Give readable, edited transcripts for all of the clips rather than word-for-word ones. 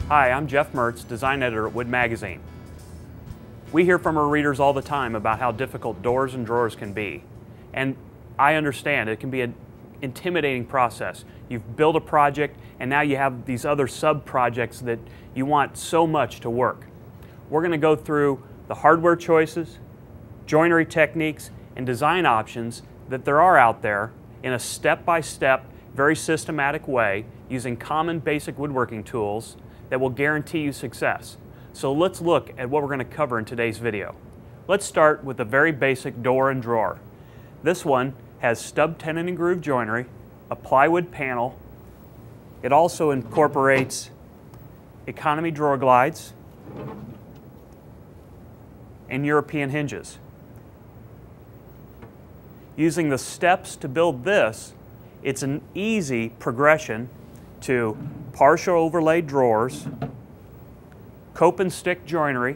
Hi, I'm Jeff Mertz, design editor at Wood Magazine. We hear from our readers all the time about how difficult doors and drawers can be. And I understand it can be an intimidating process. You've built a project and now you have these other sub-projects that you want so much to work. We're going to go through the hardware choices, joinery techniques, and design options that there are out there in a step-by-step, very systematic way using common basic woodworking tools that will guarantee you success. So let's look at what we're going to cover in today's video. Let's start with a very basic door and drawer. This one has stub tenon and groove joinery, a plywood panel. It also incorporates economy drawer glides and European hinges. Using the steps to build this, it's an easy progression to partial overlaid drawers, cope and stick joinery,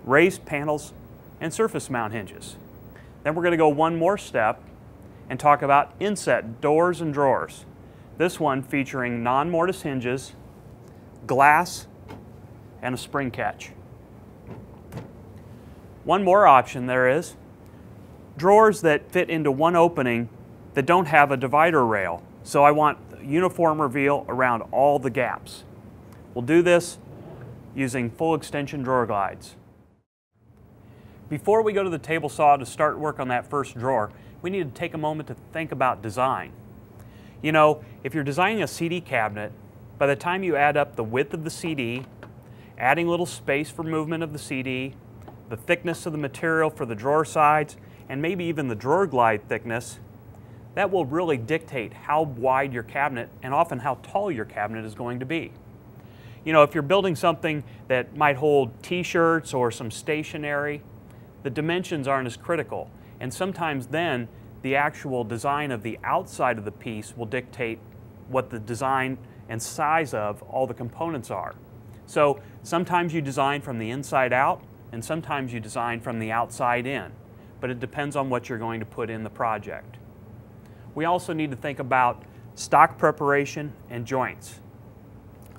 raised panels, and surface mount hinges. Then we're going to go one more step and talk about inset doors and drawers. This one featuring non-mortise hinges, glass, and a spring catch. One more option there is drawers that fit into one opening that don't have a divider rail. So I want uniform reveal around all the gaps. We'll do this using full extension drawer glides. Before we go to the table saw to start work on that first drawer, we need to take a moment to think about design. You know, if you're designing a CD cabinet, by the time you add up the width of the CD, adding a little space for movement of the CD, the thickness of the material for the drawer sides, and maybe even the drawer glide thickness, that will really dictate how wide your cabinet and often how tall your cabinet is going to be. You know, if you're building something that might hold t-shirts or some stationery, the dimensions aren't as critical. And sometimes then the actual design of the outside of the piece will dictate what the design and size of all the components are. So sometimes you design from the inside out and sometimes you design from the outside in, but it depends on what you're going to put in the project. We also need to think about stock preparation and joints.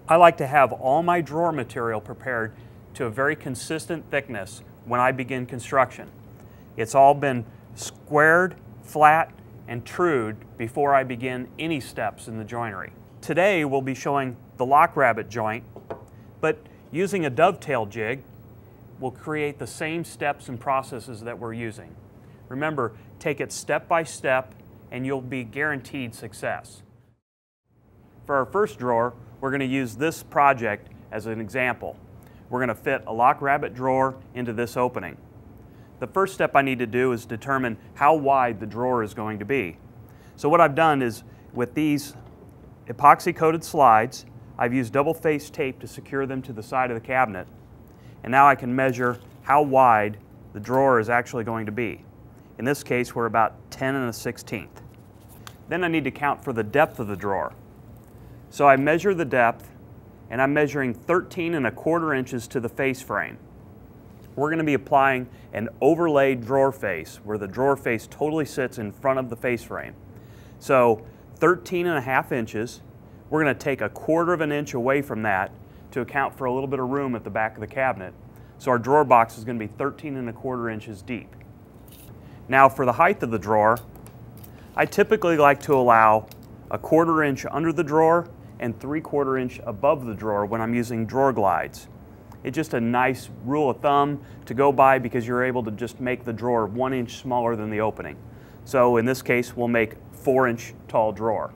I like to have all my drawer material prepared to a very consistent thickness when I begin construction. It's all been squared, flat, and trued before I begin any steps in the joinery. Today we'll be showing the lock rabbet joint, but using a dovetail jig will create the same steps and processes that we're using. Remember, take it step by step and you'll be guaranteed success. For our first drawer, we're going to use this project as an example. We're going to fit a lock rabbet drawer into this opening. The first step I need to do is determine how wide the drawer is going to be. So what I've done is, with these epoxy coated slides, I've used double-faced tape to secure them to the side of the cabinet. And now I can measure how wide the drawer is actually going to be. In this case, we're about 10 1/16. Then I need to count for the depth of the drawer. So I measure the depth, and I'm measuring 13 1/4 inches to the face frame. We're going to be applying an overlaid drawer face, where the drawer face totally sits in front of the face frame. So 13 1/2 inches, we're going to take 1/4 inch away from that to account for a little bit of room at the back of the cabinet. So our drawer box is going to be 13 1/4 inches deep. Now for the height of the drawer, I typically like to allow 1/4 inch under the drawer and 3/4 inch above the drawer when I'm using drawer glides. It's just a nice rule of thumb to go by because you're able to just make the drawer 1 inch smaller than the opening. So in this case, we'll make 4-inch tall drawer.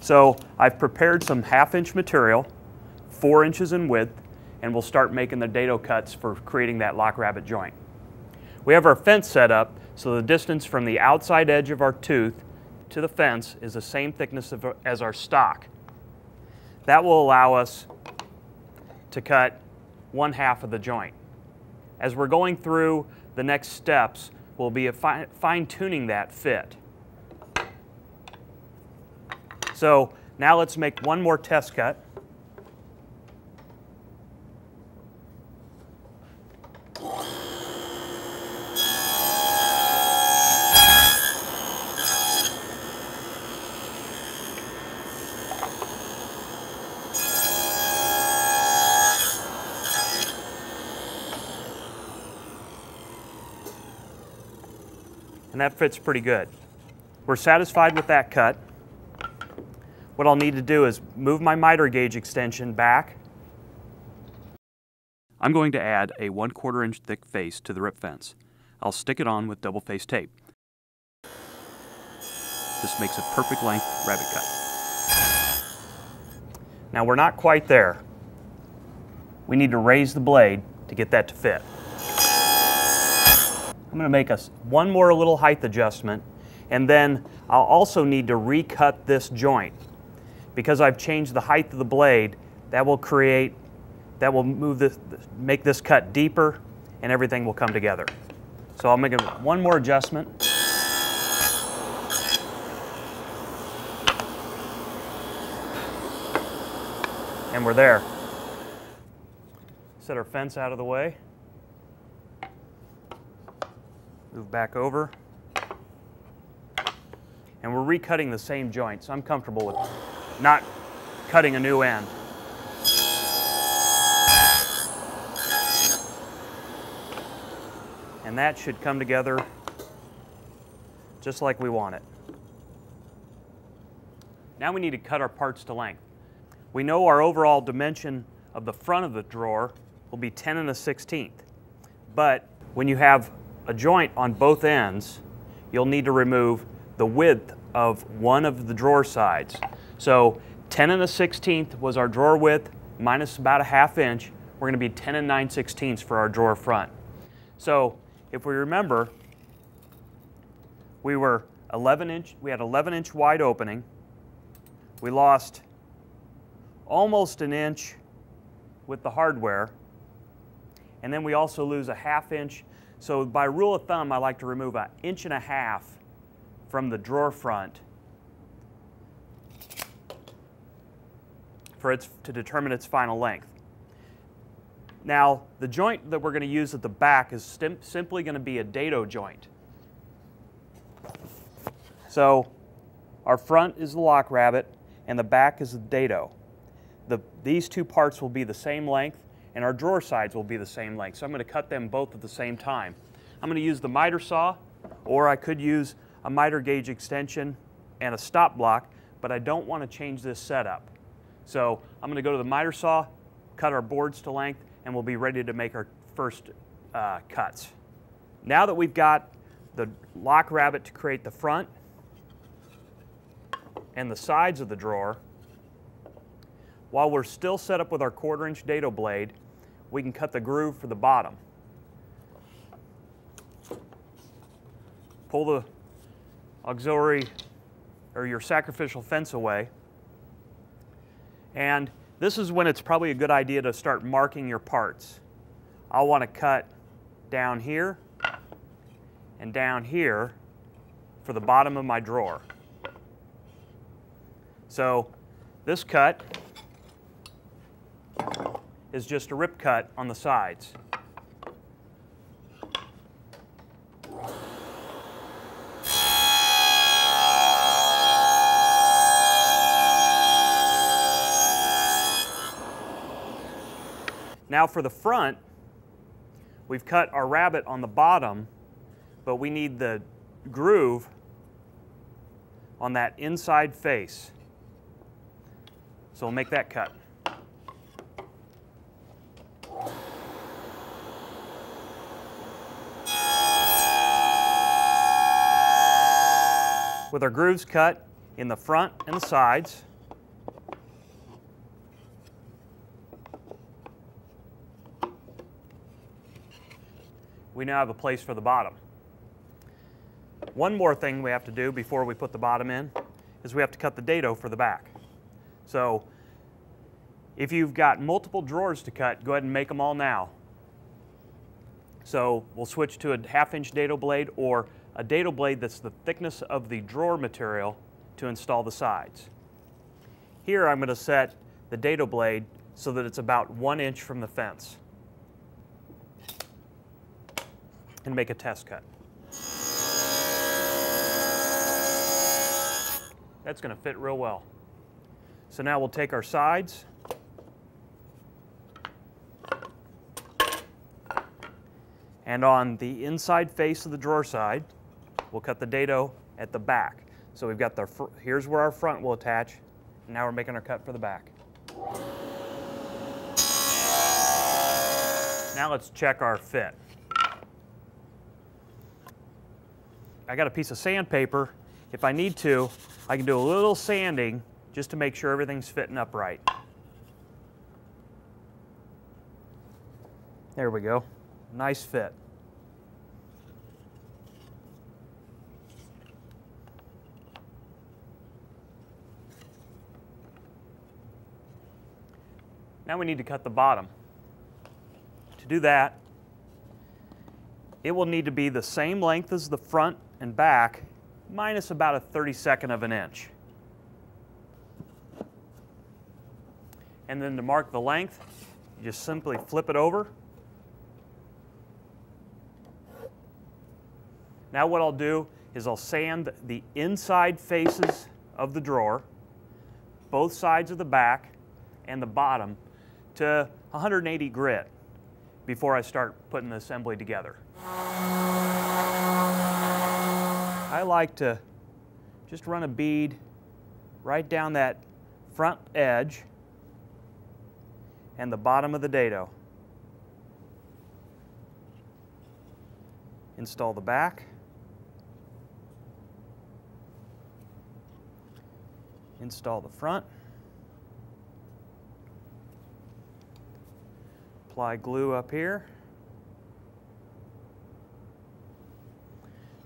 So I've prepared some 1/2 inch material, 4 inches in width, and we'll start making the dado cuts for creating that lock rabbet joint. We have our fence set up so the distance from the outside edge of our tooth to the fence is the same thickness as our stock. That will allow us to cut 1/2 of the joint. As we're going through the next steps, we'll be fine-tuning that fit. So now let's make one more test cut. and that fits pretty good. We're satisfied with that cut. What I'll need to do is move my miter gauge extension back. I'm going to add a 1/4 inch thick face to the rip fence. I'll stick it on with double face tape. This makes a perfect length rabbet cut. Now we're not quite there. We need to raise the blade to get that to fit. I'm going to make one more little height adjustment, and then I'll also need to recut this joint. Because I've changed the height of the blade, that will make this cut deeper, and everything will come together. So I'll make one more adjustment. And we're there. Set our fence out of the way. Move back over. And we're recutting the same joint, so I'm comfortable with not cutting a new end. And that should come together just like we want it. Now we need to cut our parts to length. We know our overall dimension of the front of the drawer will be 10 1/16. But when you have a joint on both ends, you'll need to remove the width of one of the drawer sides. So 10 1/16 was our drawer width minus about a 1/2 inch. We're going to be 10 9/16 for our drawer front. So if we remember, we had 11 inch wide opening. We lost almost an inch with the hardware, and then we also lose a 1/2 inch. So by rule of thumb, I like to remove 1.5 inches from the drawer front to determine its final length. Now, the joint that we're going to use at the back is simply going to be a dado joint. So our front is the lock rabbet and the back is the dado. These two parts will be the same length, and our drawer sides will be the same length. So I'm going to cut them both at the same time. I'm going to use the miter saw, or I could use a miter gauge extension and a stop block, but I don't want to change this setup. So I'm going to go to the miter saw, cut our boards to length, and we'll be ready to make our first cuts. Now that we've got the lock rabbet to create the front and the sides of the drawer, while we're still set up with our 1/4 inch dado blade, we can cut the groove for the bottom. Pull the auxiliary or your sacrificial fence away, and this is when it's probably a good idea to start marking your parts. I'll want to cut down here and down here for the bottom of my drawer. So this cut is just a rip cut on the sides. Now for the front, we've cut our rabbet on the bottom, but we need the groove on that inside face. So we'll make that cut. With our grooves cut in the front and the sides, we now have a place for the bottom. One more thing we have to do before we put the bottom in is we have to cut the dado for the back. So if you've got multiple drawers to cut, go ahead and make them all now. So we'll switch to a 1/2 inch dado blade or a dado blade that's the thickness of the drawer material to install the sides. Here I'm going to set the dado blade so that it's about 1 inch from the fence and make a test cut. That's going to fit real well. So now we'll take our sides and on the inside face of the drawer side, we'll cut the dado at the back. So we've got here's where our front will attach, and now we're making our cut for the back. Now let's check our fit. I got a piece of sandpaper. If I need to, I can do a little sanding just to make sure everything's fitting up right. There we go. Nice fit. Now we need to cut the bottom. To do that, it will need to be the same length as the front and back, minus about a 32nd of an inch. And then to mark the length, you just simply flip it over. Now what I'll do is I'll sand the inside faces of the drawer, both sides of the back and the bottom, to 180 grit before I start putting the assembly together. I like to just run a bead right down that front edge and the bottom of the dado. Install the back. Install the front. Apply glue up here.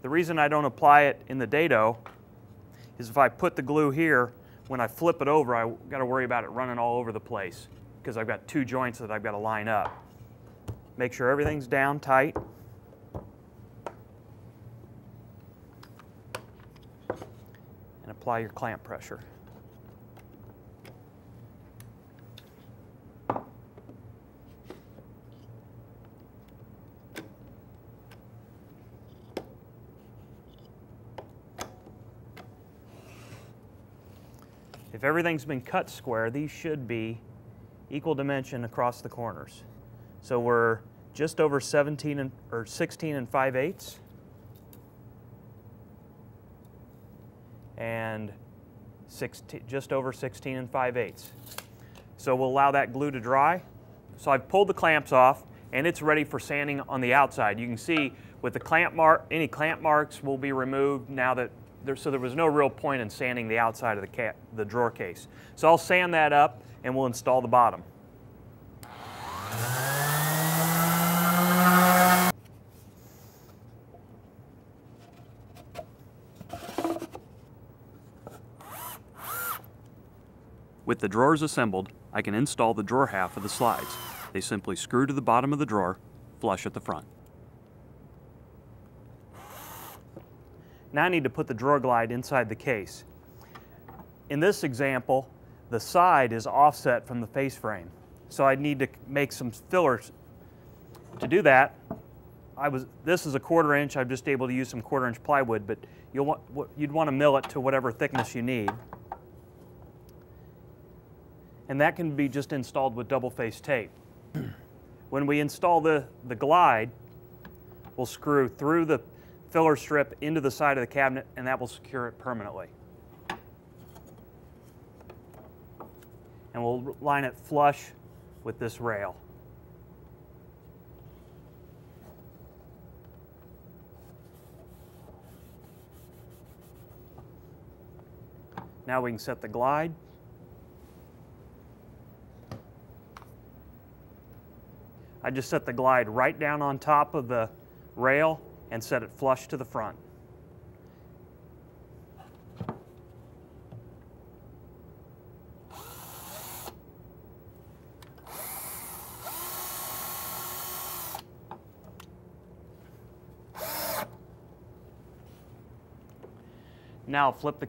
The reason I don't apply it in the dado is if I put the glue here, when I flip it over, I got to worry about it running all over the place because I've got two joints that I've got to line up. Make sure everything's down tight. And apply your clamp pressure. If everything's been cut square, these should be equal dimension across the corners. So we're just over 16 and 5/8 and just over 16 and 5/8. So we'll allow that glue to dry. So I've pulled the clamps off and it's ready for sanding on the outside. You can see with the clamp any clamp marks will be removed now that so there was no real point in sanding the outside of the drawer case. So I'll sand that up and we'll install the bottom. With the drawers assembled, I can install the drawer half of the slides. They simply screw to the bottom of the drawer, flush at the front. Now I need to put the drawer glide inside the case. In this example, the side is offset from the face frame, so I need to make some fillers. To do that, this is a 1/4 inch. I'm just able to use some 1/4 inch plywood, but you'd want to mill it to whatever thickness you need. And that can be just installed with double face tape. When we install the glide, we'll screw through the filler strip into the side of the cabinet, and that will secure it permanently. And we'll line it flush with this rail. Now we can set the glide. I just set the glide right down on top of the rail and set it flush to the front. Now flip the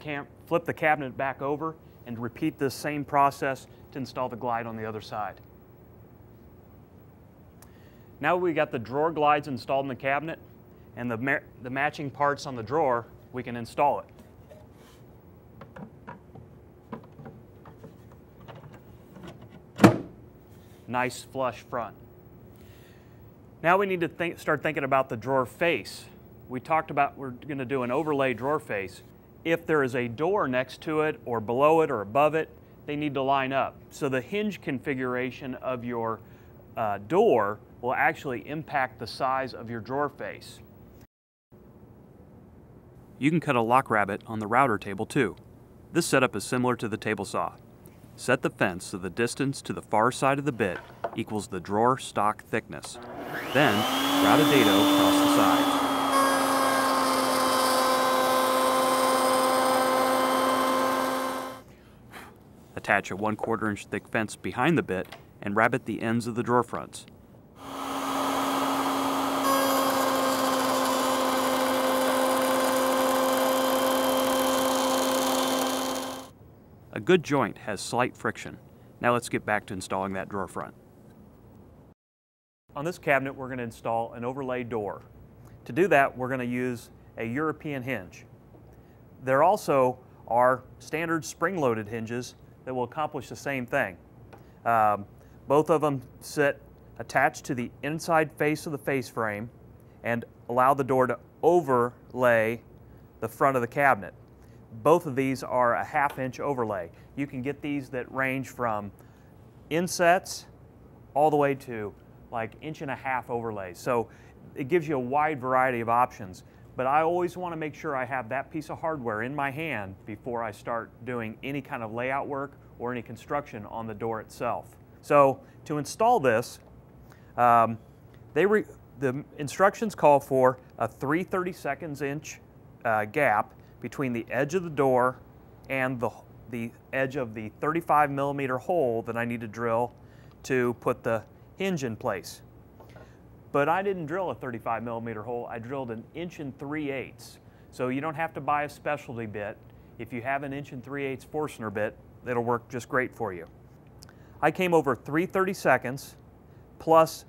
cabinet back over and repeat this same process to install the glide on the other side. Now we got the drawer glides installed in the cabinet and the matching parts on the drawer, we can install it. Nice flush front. Now we need to start thinking about the drawer face. we talked about we're going to do an overlay drawer face. If there is a door next to it or below it or above it, they need to line up. So the hinge configuration of your door will actually impact the size of your drawer face. You can cut a lock rabbet on the router table too. This setup is similar to the table saw. Set the fence so the distance to the far side of the bit equals the drawer stock thickness. Then, route a dado across the sides. Attach a 1/4 inch thick fence behind the bit and rabbet the ends of the drawer fronts. A good joint has slight friction. Now let's get back to installing that drawer front. On this cabinet, we're going to install an overlay door. To do that, we're going to use a European hinge. There also are standard spring-loaded hinges that will accomplish the same thing. Both of them sit attached to the inside face of the face frame and allow the door to overlay the front of the cabinet. Both of these are a 1/2 inch overlay. You can get these that range from insets all the way to like 1.5 inch overlays. So it gives you a wide variety of options. But I always want to make sure I have that piece of hardware in my hand before I start doing any kind of layout work or any construction on the door itself. So to install this, the instructions call for a 3/32 inch gap between the edge of the door and the edge of the 35mm hole that I need to drill to put the hinge in place. But I didn't drill a 35mm hole, I drilled an 1 3/8 inches. So you don't have to buy a specialty bit. If you have an 1 3/8 inches Forstner bit, it'll work just great for you. I came over 3/32 plus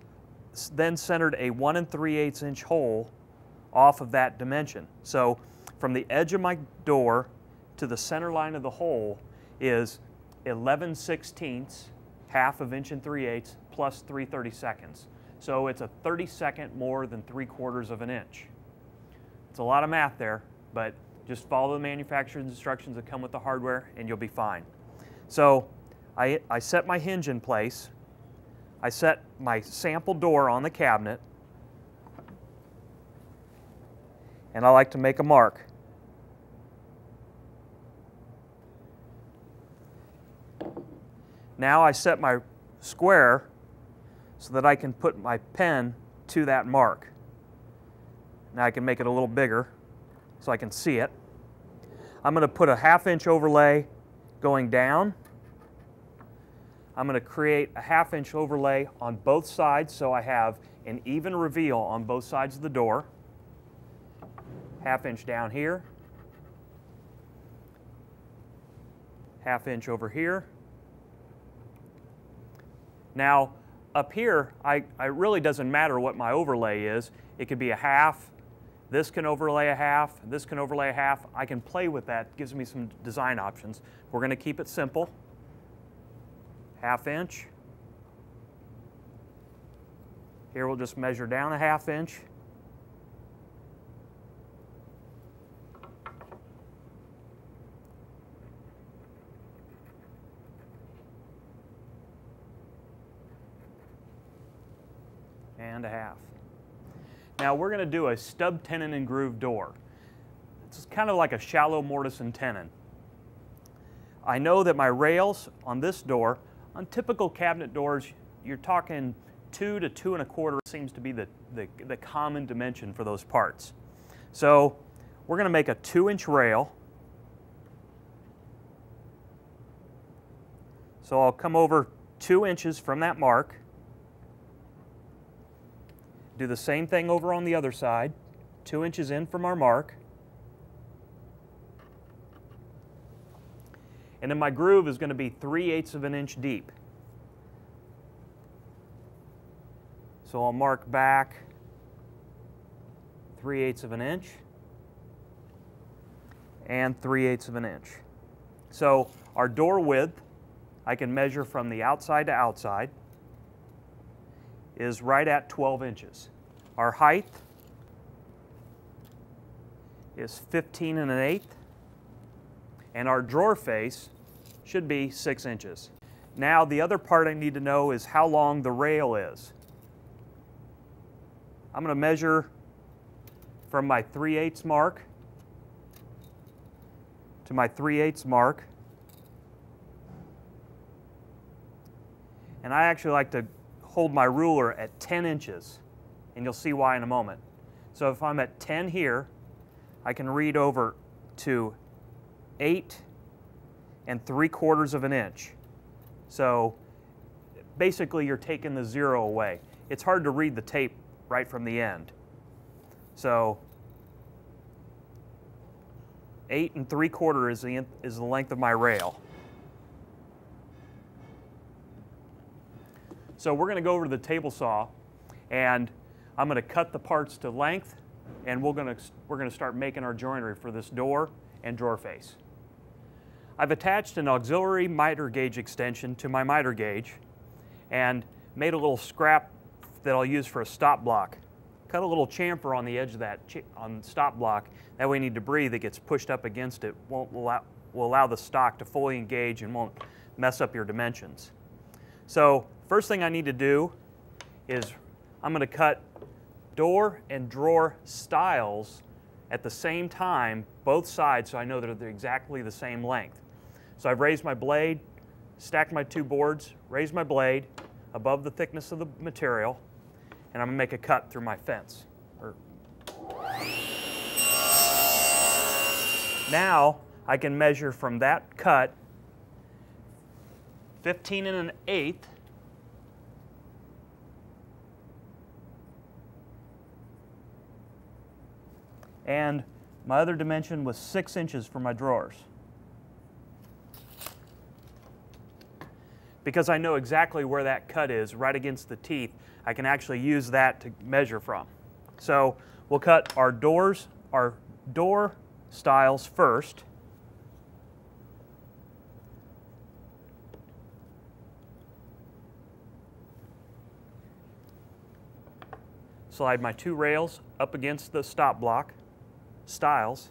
then centered a 1 3/8 inch hole off of that dimension. So from the edge of my door to the center line of the hole is 11/16, 1/2 inch and 3/8 plus 3/32. So it's a 32nd more than 3/4 inch. It's a lot of math there, but just follow the manufacturer's instructions that come with the hardware and you'll be fine. So I set my hinge in place. I set my sample door on the cabinet, and I like to make a mark. Now I set my square so that I can put my pen to that mark. Now I can make it a little bigger so I can see it. I'm going to put a 1/2 inch overlay going down. I'm going to create a 1/2 inch overlay on both sides so I have an even reveal on both sides of the door. 1/2 inch down here. 1/2 inch over here. Now, up here, it really doesn't matter what my overlay is. It could be a 1/2, this can overlay a 1/2, this can overlay a 1/2. I can play with that, it gives me some design options. We're going to keep it simple. 1/2 inch. Here we'll just measure down a 1/2 inch. And a 1/2. Now we're going to do a stub tenon and groove door. It's kind of like a shallow mortise and tenon. I know that my rails on this door, on typical cabinet doors, you're talking 2 to 2 1/4 seems to be the common dimension for those parts. So we're going to make a 2-inch rail. So I'll come over 2 inches from that mark. Do the same thing over on the other side, 2 inches in from our mark. And then my groove is going to be 3/8 inch deep. So I'll mark back 3/8 inch and 3/8 inch. So our door width, I can measure from the outside to outside, is right at 12 inches. Our height is 15 1/8, and our drawer face should be 6 inches. Now the other part I need to know is how long the rail is. I'm going to measure from my 3/8 mark to my 3/8 mark. And I actually like to hold my ruler at 10 inches, and you'll see why in a moment. So if I'm at 10 here, I can read over to 8 3/4 of an inch. So basically you're taking the 0 away. It's hard to read the tape right from the end. So 8 3/4 is the length of my rail. So we're going to go over to the table saw, and I'm going to cut the parts to length, and we're going to start making our joinery for this door and drawer face. I've attached an auxiliary miter gauge extension to my miter gauge and made a little scrap that I'll use for a stop block. Cut a little chamfer on the edge of that stop block. That way any debris that gets pushed up against it will allow the stock to fully engage and won't mess up your dimensions. So first thing I need to do is I'm going to cut door and drawer stiles at the same time, both sides, so I know that they're exactly the same length. So I've raised my blade, stacked my 2 boards, raised my blade above the thickness of the material, and I'm going to make a cut through my fence. Now I can measure from that cut 15 1/8 and my other dimension was 6 inches for my drawers. Because I know exactly where that cut is, right against the teeth, I can actually use that to measure from. So we'll cut our door stiles first. Slide my 2 rails up against the stop block, stiles.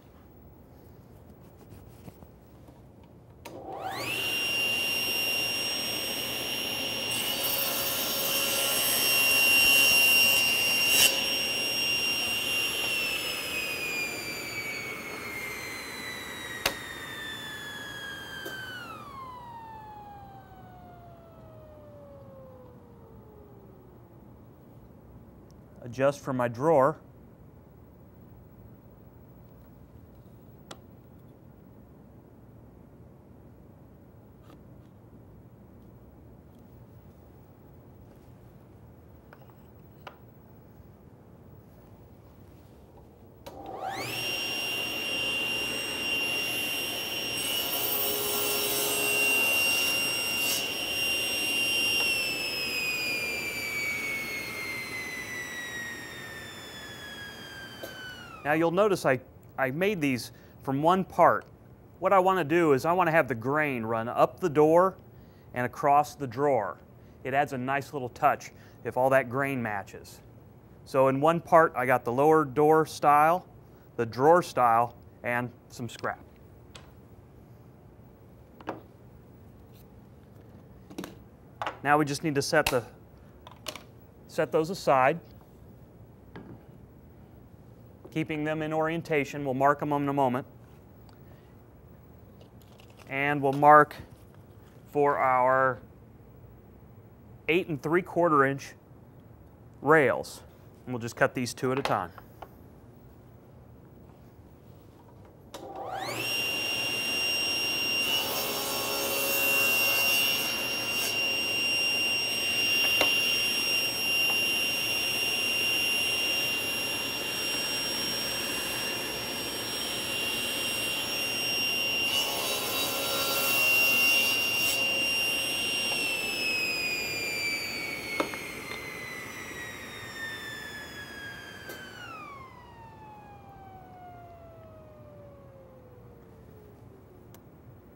Adjust for my drawer. Now you'll notice I made these from one part. What I want to do is I want to have the grain run up the door and across the drawer. It adds a nice little touch if all that grain matches. So in one part I got the lower door style, the drawer style, and some scrap. Now we just need to set those aside. Keeping them in orientation. We'll mark them in a moment. And we'll mark for our 8 3/4 inch rails. And we'll just cut these 2 at a time.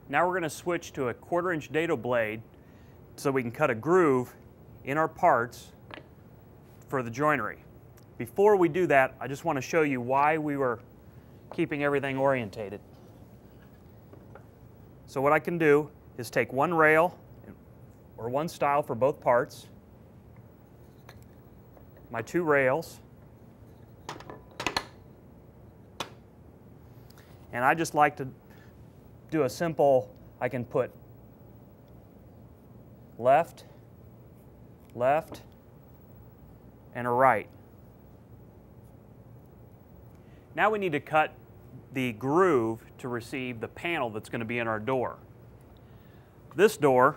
Now we're going to switch to a 1/4 inch dado blade so we can cut a groove in our parts for the joinery. Before we do that, I just want to show you why we were keeping everything orientated. So what I can do is take one rail or one stile for both parts, my two rails, and I just like to do a simple, I can put left, left, and a right. Now we need to cut the groove to receive the panel that's going to be in our door. This door,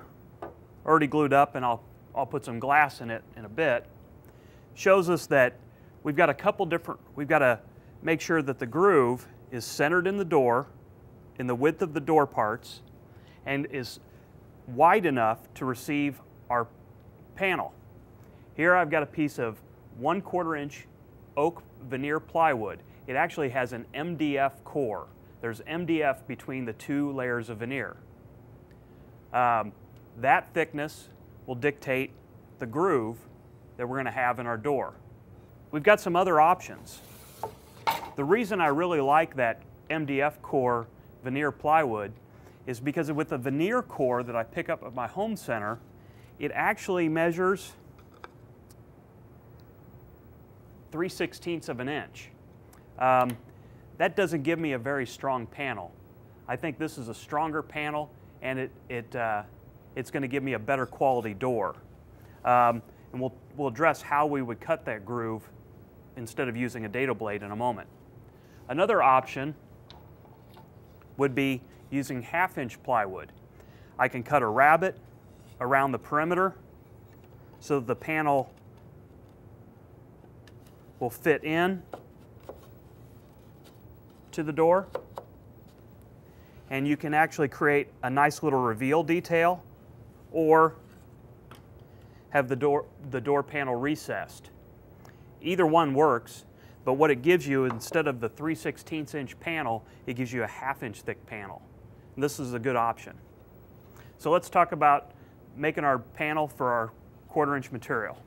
already glued up, and I'll put some glass in it in a bit, shows us that we've got we've got to make sure that the groove is centered in the door, in the width of the door parts, and is wide enough to receive our panel. Here I've got a piece of 1/4 inch oak veneer plywood. It actually has an MDF core. There's MDF between the two layers of veneer. That thickness will dictate the groove that we're going to have in our door. We've got some other options. The reason I really like that MDF core veneer plywood is because with the veneer core that I pick up at my home center, it actually measures 3/16 of an inch. That doesn't give me a very strong panel. I think this is a stronger panel, and it's going to give me a better quality door. And we'll address how we would cut that groove instead of using a dado blade in a moment. Another option would be using 1/2 inch plywood. I can cut a rabbet around the perimeter so that the panel will fit in to the door, and you can actually create a nice little reveal detail or have the door panel recessed. Either one works, but what it gives you, instead of the 3/16 inch panel, it gives you a 1/2 inch thick panel. And this is a good option. So let's talk about making our panel for our 1/4 inch material.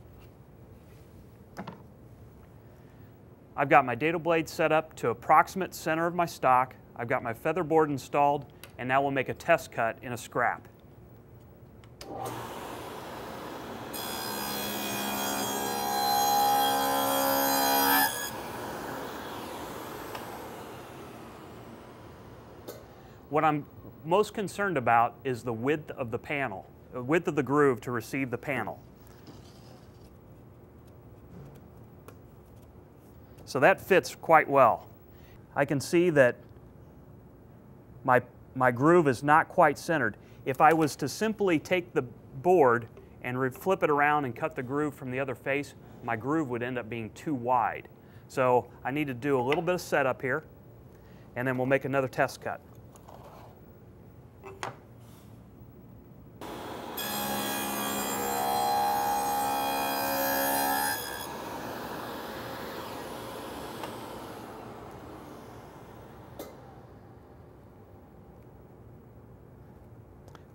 I've got my dado blade set up to approximate center of my stock. I've got my feather board installed, and now we'll make a test cut in a scrap. What I'm most concerned about is the width of the panel, the width of the groove to receive the panel. So that fits quite well. I can see that my groove is not quite centered. If I was to simply take the board and flip it around and cut the groove from the other face, my groove would end up being too wide. So I need to do a little bit of setup here, and then we'll make another test cut.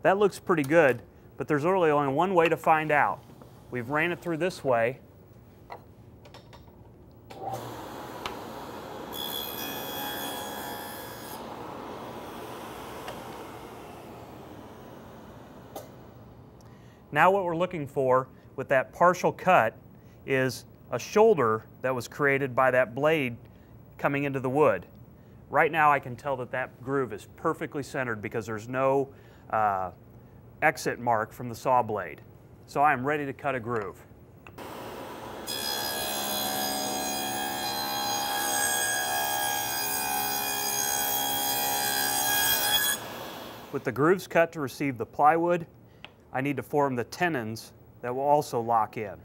That looks pretty good, but there's really only one way to find out. We've ran it through this way. Now what we're looking for with that partial cut is a shoulder that was created by that blade coming into the wood. Right now I can tell that that groove is perfectly centered because there's no exit mark from the saw blade. So I am ready to cut a groove. With the grooves cut to receive the plywood, I need to form the tenons that will also lock in.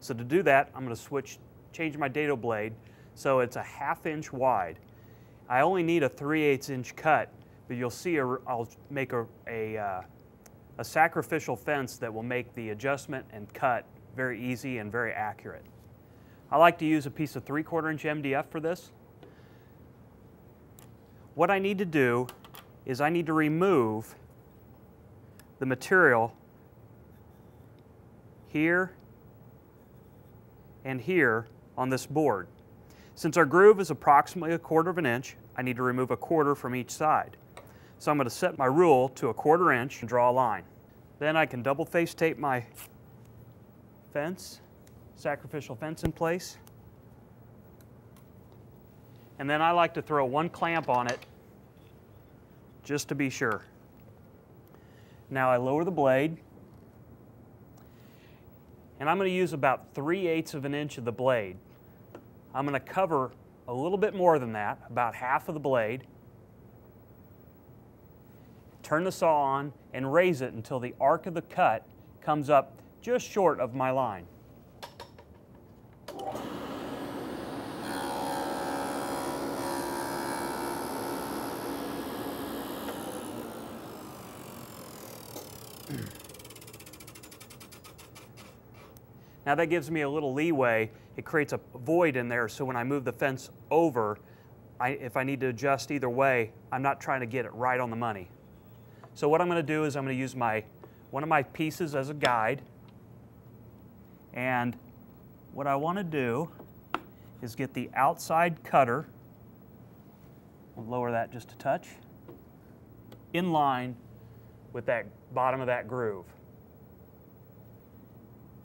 So to do that, I'm going to change my dado blade so it's a 1/2 inch wide. I only need a 3/8 inch cut, but you'll see I'll make a sacrificial fence that will make the adjustment and cut very easy and very accurate. I like to use a piece of 3/4 inch MDF for this. What I need to do is I need to remove the material here and here on this board. Since our groove is approximately 1/4 inch, I need to remove 1/4 from each side. So I'm going to set my rule to 1/4 inch and draw a line. Then I can double face tape my fence, sacrificial fence in place. And then I like to throw 1 clamp on it just to be sure. Now I lower the blade, and I'm going to use about 3/8 of an inch of the blade. I'm going to cover a little bit more than that, about half of the blade. Turn the saw on and raise it until the arc of the cut comes up just short of my line. Now that gives me a little leeway. It creates a void in there, so when I move the fence over, if I need to adjust either way, I'm not trying to get it right on the money. So what I'm going to do is I'm going to use one of my pieces as a guide, and what I want to do is get the outside cutter, I'll lower that just a touch, in line with that bottom of that groove.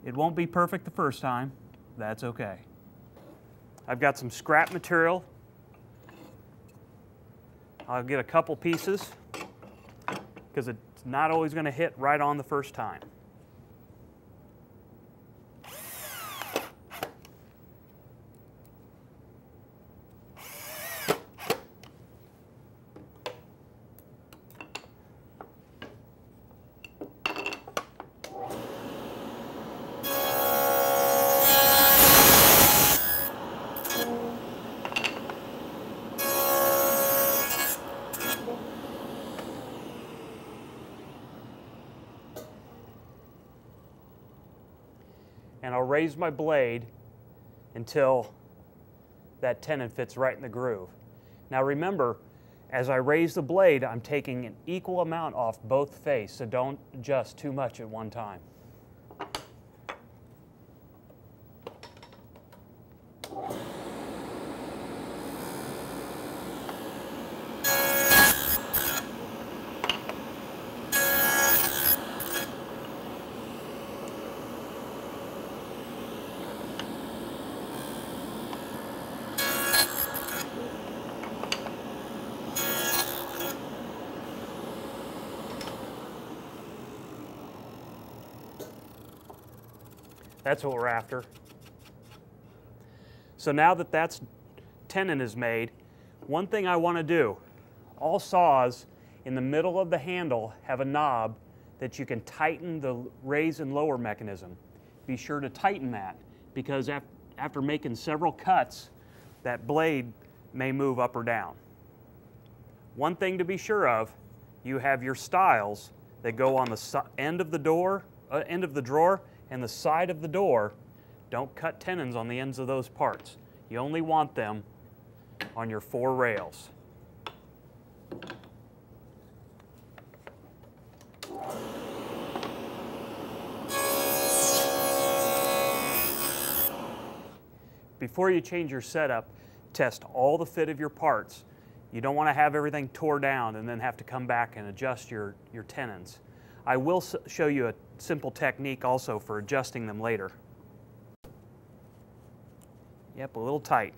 It won't be perfect the first time. That's okay. I've got some scrap material. I'll get a couple pieces because it's not always going to hit right on the first time. And I'll raise my blade until that tenon fits right in the groove. Now remember, as I raise the blade, I'm taking an equal amount off both faces, so don't adjust too much at one time. That's what we're after. So now that that tenon is made, one thing I want to do, all saws in the middle of the handle have a knob that you can tighten the raise and lower mechanism. Be sure to tighten that, because after making several cuts, that blade may move up or down. One thing to be sure of, you have your stiles that go on the end of the drawer and the side of the door. Don't cut tenons on the ends of those parts. You only want them on your 4 rails. Before you change your setup, test all the fit of your parts. You don't want to have everything tore down and then have to come back and adjust your tenons. I will show you a simple technique also for adjusting them later. Yep, a little tight.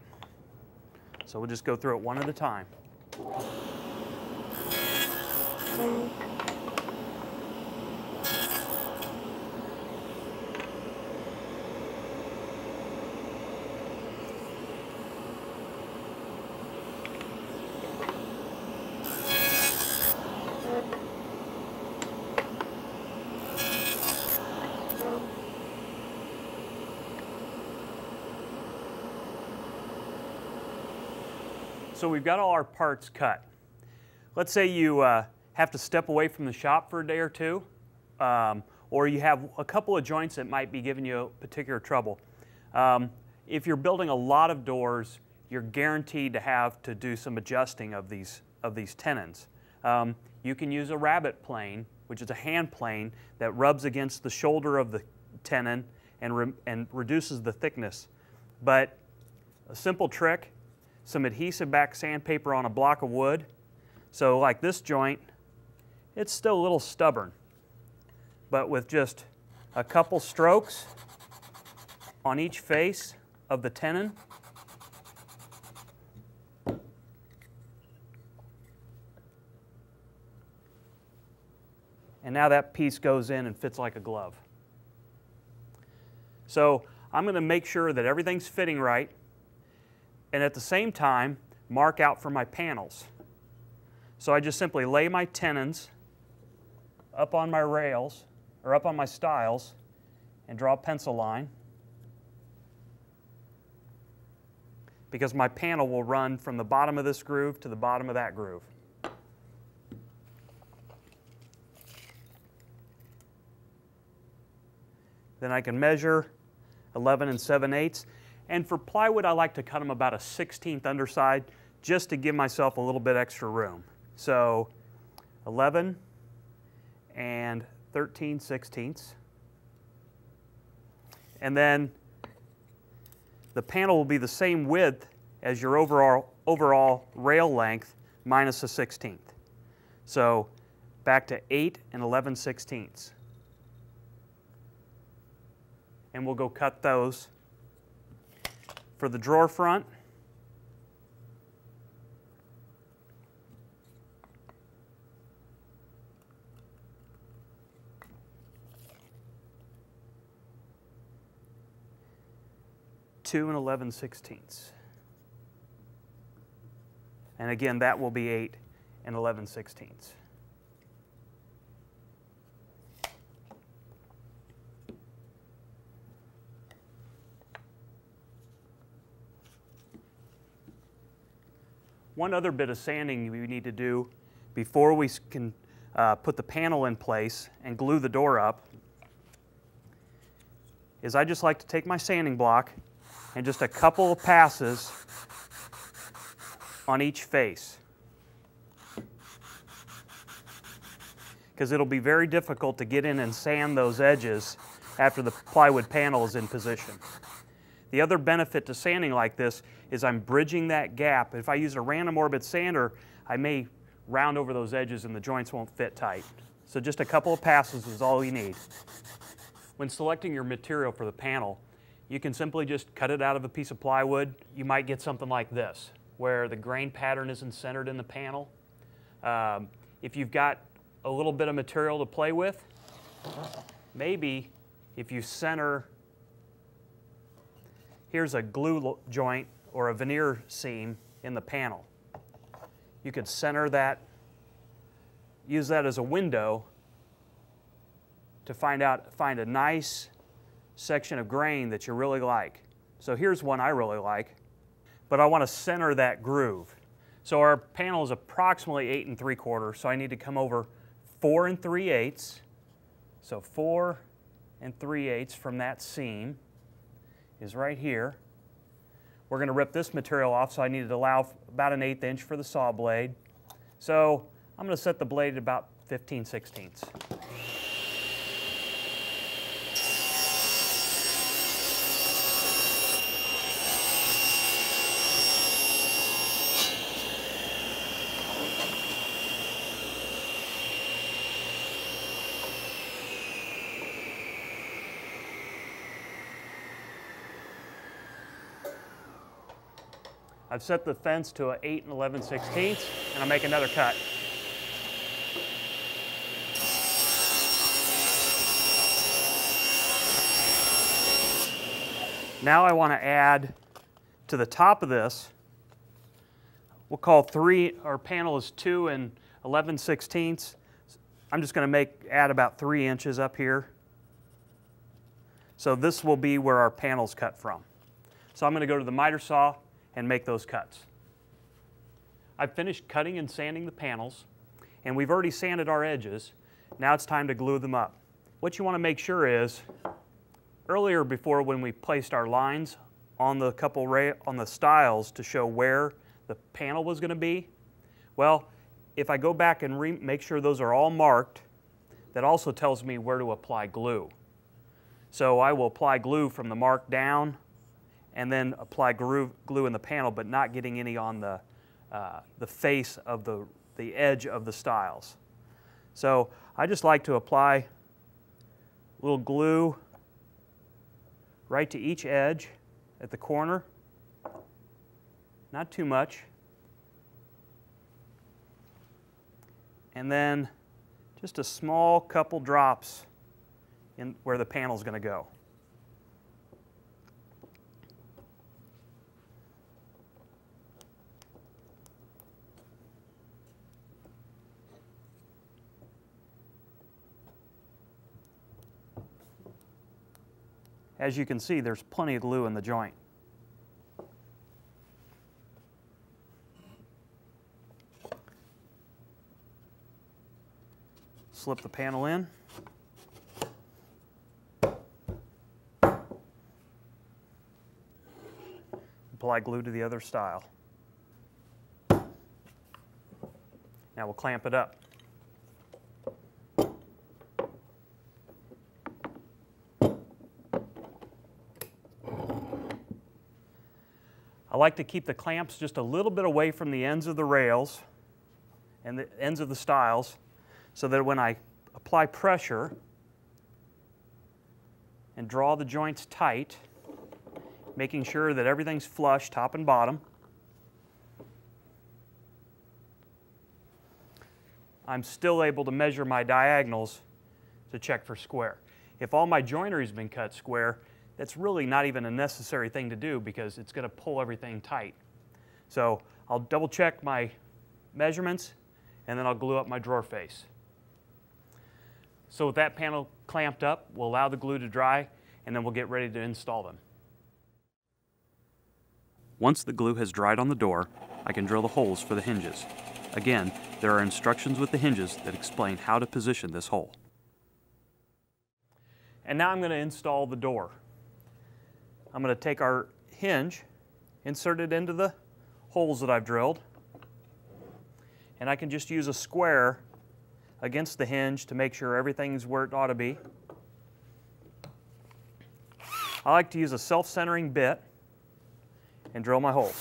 So we'll just go through it one at a time. So we've got all our parts cut. Let's say you have to step away from the shop for a day or two, or you have a couple of joints that might be giving you particular trouble. If you're building a lot of doors, you're guaranteed to have to do some adjusting of these tenons. You can use a rabbet plane, which is a hand plane that rubs against the shoulder of the tenon and reduces the thickness. But a simple trick, some adhesive back sandpaper on a block of wood. So like this joint, it's still a little stubborn, but with just a couple strokes on each face of the tenon, and now that piece goes in and fits like a glove. So I'm going to make sure that everything's fitting right, and at the same time mark out for my panels. So I just simply lay my tenons up on my rails, or up on my stiles, and draw a pencil line, because my panel will run from the bottom of this groove to the bottom of that groove. Then I can measure 11 7/8. And for plywood, I like to cut them about a 1/16 underside, just to give myself a little bit extra room. So 11 13/16. And then the panel will be the same width as your overall rail length minus a 1/16. So back to 8 11/16. And we'll go cut those. For the drawer front, (2 11/16). And again, that will be 8 11/16. One other bit of sanding we need to do before we can put the panel in place and glue the door up is I just like to take my sanding block and just a couple of passes on each face, because it'll be very difficult to get in and sand those edges after the plywood panel is in position. The other benefit to sanding like this is I'm bridging that gap. If I use a random orbit sander, I may round over those edges and the joints won't fit tight. So just a couple of passes is all you need. When selecting your material for the panel, you can simply just cut it out of a piece of plywood. You might get something like this, where the grain pattern isn't centered in the panel. If you've got a little bit of material to play with, maybe if you center, here's a glue joint or a veneer seam in the panel. You could center that, use that as a window to find a nice section of grain that you really like. So here's one I really like, but I want to center that groove. So our panel is approximately 8 3/4, so I need to come over 4 3/8. So 4 3/8 from that seam is right here. We're going to rip this material off, so I need to allow about an 1/8 inch for the saw blade. So I'm going to set the blade at about 15/16. I've set the fence to an 8 11/16, and I'll make another cut. Now I want to add to the top of this, we'll call our panel is 2 11/16. I'm just going to add about 3 inches up here. So this will be where our panel's cut from. So I'm going to go to the miter saw and make those cuts. I've finished cutting and sanding the panels, and we've already sanded our edges. Now it's time to glue them up. What you want to make sure is, earlier before when we placed our lines on the on the stiles to show where the panel was going to be, well, if I go back and make sure those are all marked, that also tells me where to apply glue. So I will apply glue from the mark down, and then apply glue in the panel, but not getting any on the face of the edge of the stiles. So I just like to apply a little glue right to each edge at the corner, not too much, and then just a small couple drops in where the panel is going to go. As you can see, there's plenty of glue in the joint. Slip the panel in. Apply glue to the other stile. Now we'll clamp it up. I like to keep the clamps just a little bit away from the ends of the rails and the ends of the stiles, so that when I apply pressure and draw the joints tight, making sure that everything's flush top and bottom, I'm still able to measure my diagonals to check for square. If all my joinery's been cut square, that's really not even a necessary thing to do because it's going to pull everything tight. So I'll double check my measurements and then I'll glue up my drawer face. So with that panel clamped up, we'll allow the glue to dry and then we'll get ready to install them. Once the glue has dried on the door, I can drill the holes for the hinges. Again, there are instructions with the hinges that explain how to position this hole. And now I'm going to install the door. I'm going to take our hinge, insert it into the holes that I've drilled, and I can just use a square against the hinge to make sure everything's where it ought to be. I like to use a self-centering bit and drill my holes.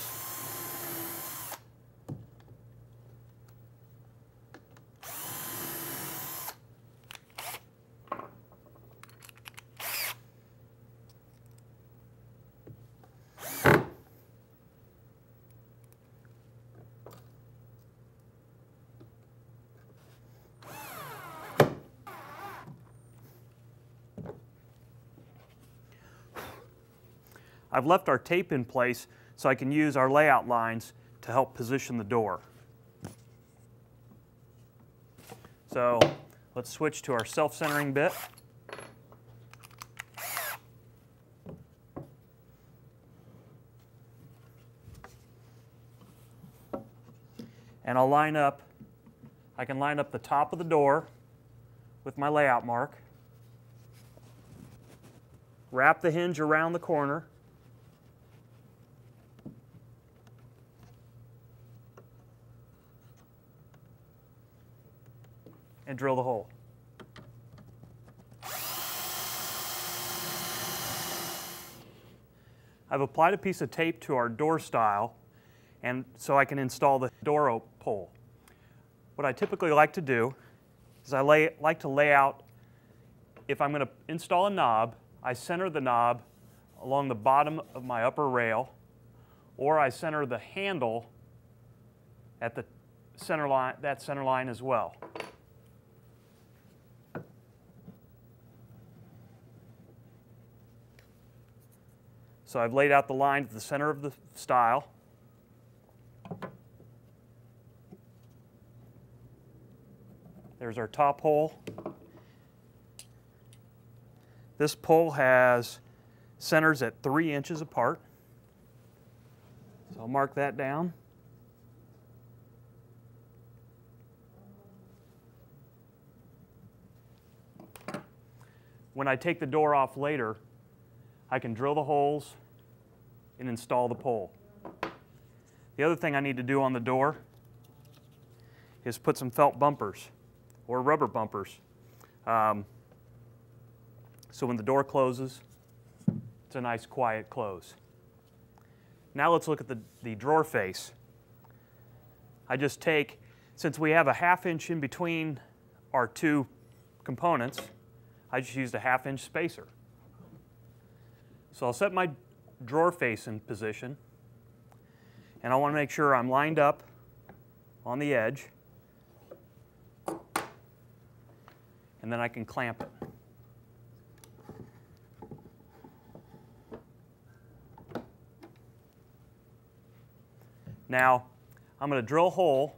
I've left our tape in place so I can use our layout lines to help position the door. So let's switch to our self-centering bit. And I can line up the top of the door with my layout mark, wrap the hinge around the corner, and drill the hole. I've applied a piece of tape to our door stile, and so I can install the door pole. What I typically like to do is I like to lay out, if I'm going to install a knob, I center the knob along the bottom of my upper rail, or I center the handle at the center line, that center line as well. So I've laid out the line at the center of the stile. There's our top hole. This pole has centers at 3 inches apart. So I'll mark that down. When I take the door off later, I can drill the holes and install the pole. The other thing I need to do on the door is put some felt bumpers or rubber bumpers. So when the door closes, it's a nice quiet close. Now let's look at the drawer face. I just take, since we have a 1/2 inch in between our two components, I just used a 1/2 inch spacer. So I'll set my drawer face in position, and I want to make sure I'm lined up on the edge, and then I can clamp it. Now, I'm going to drill a hole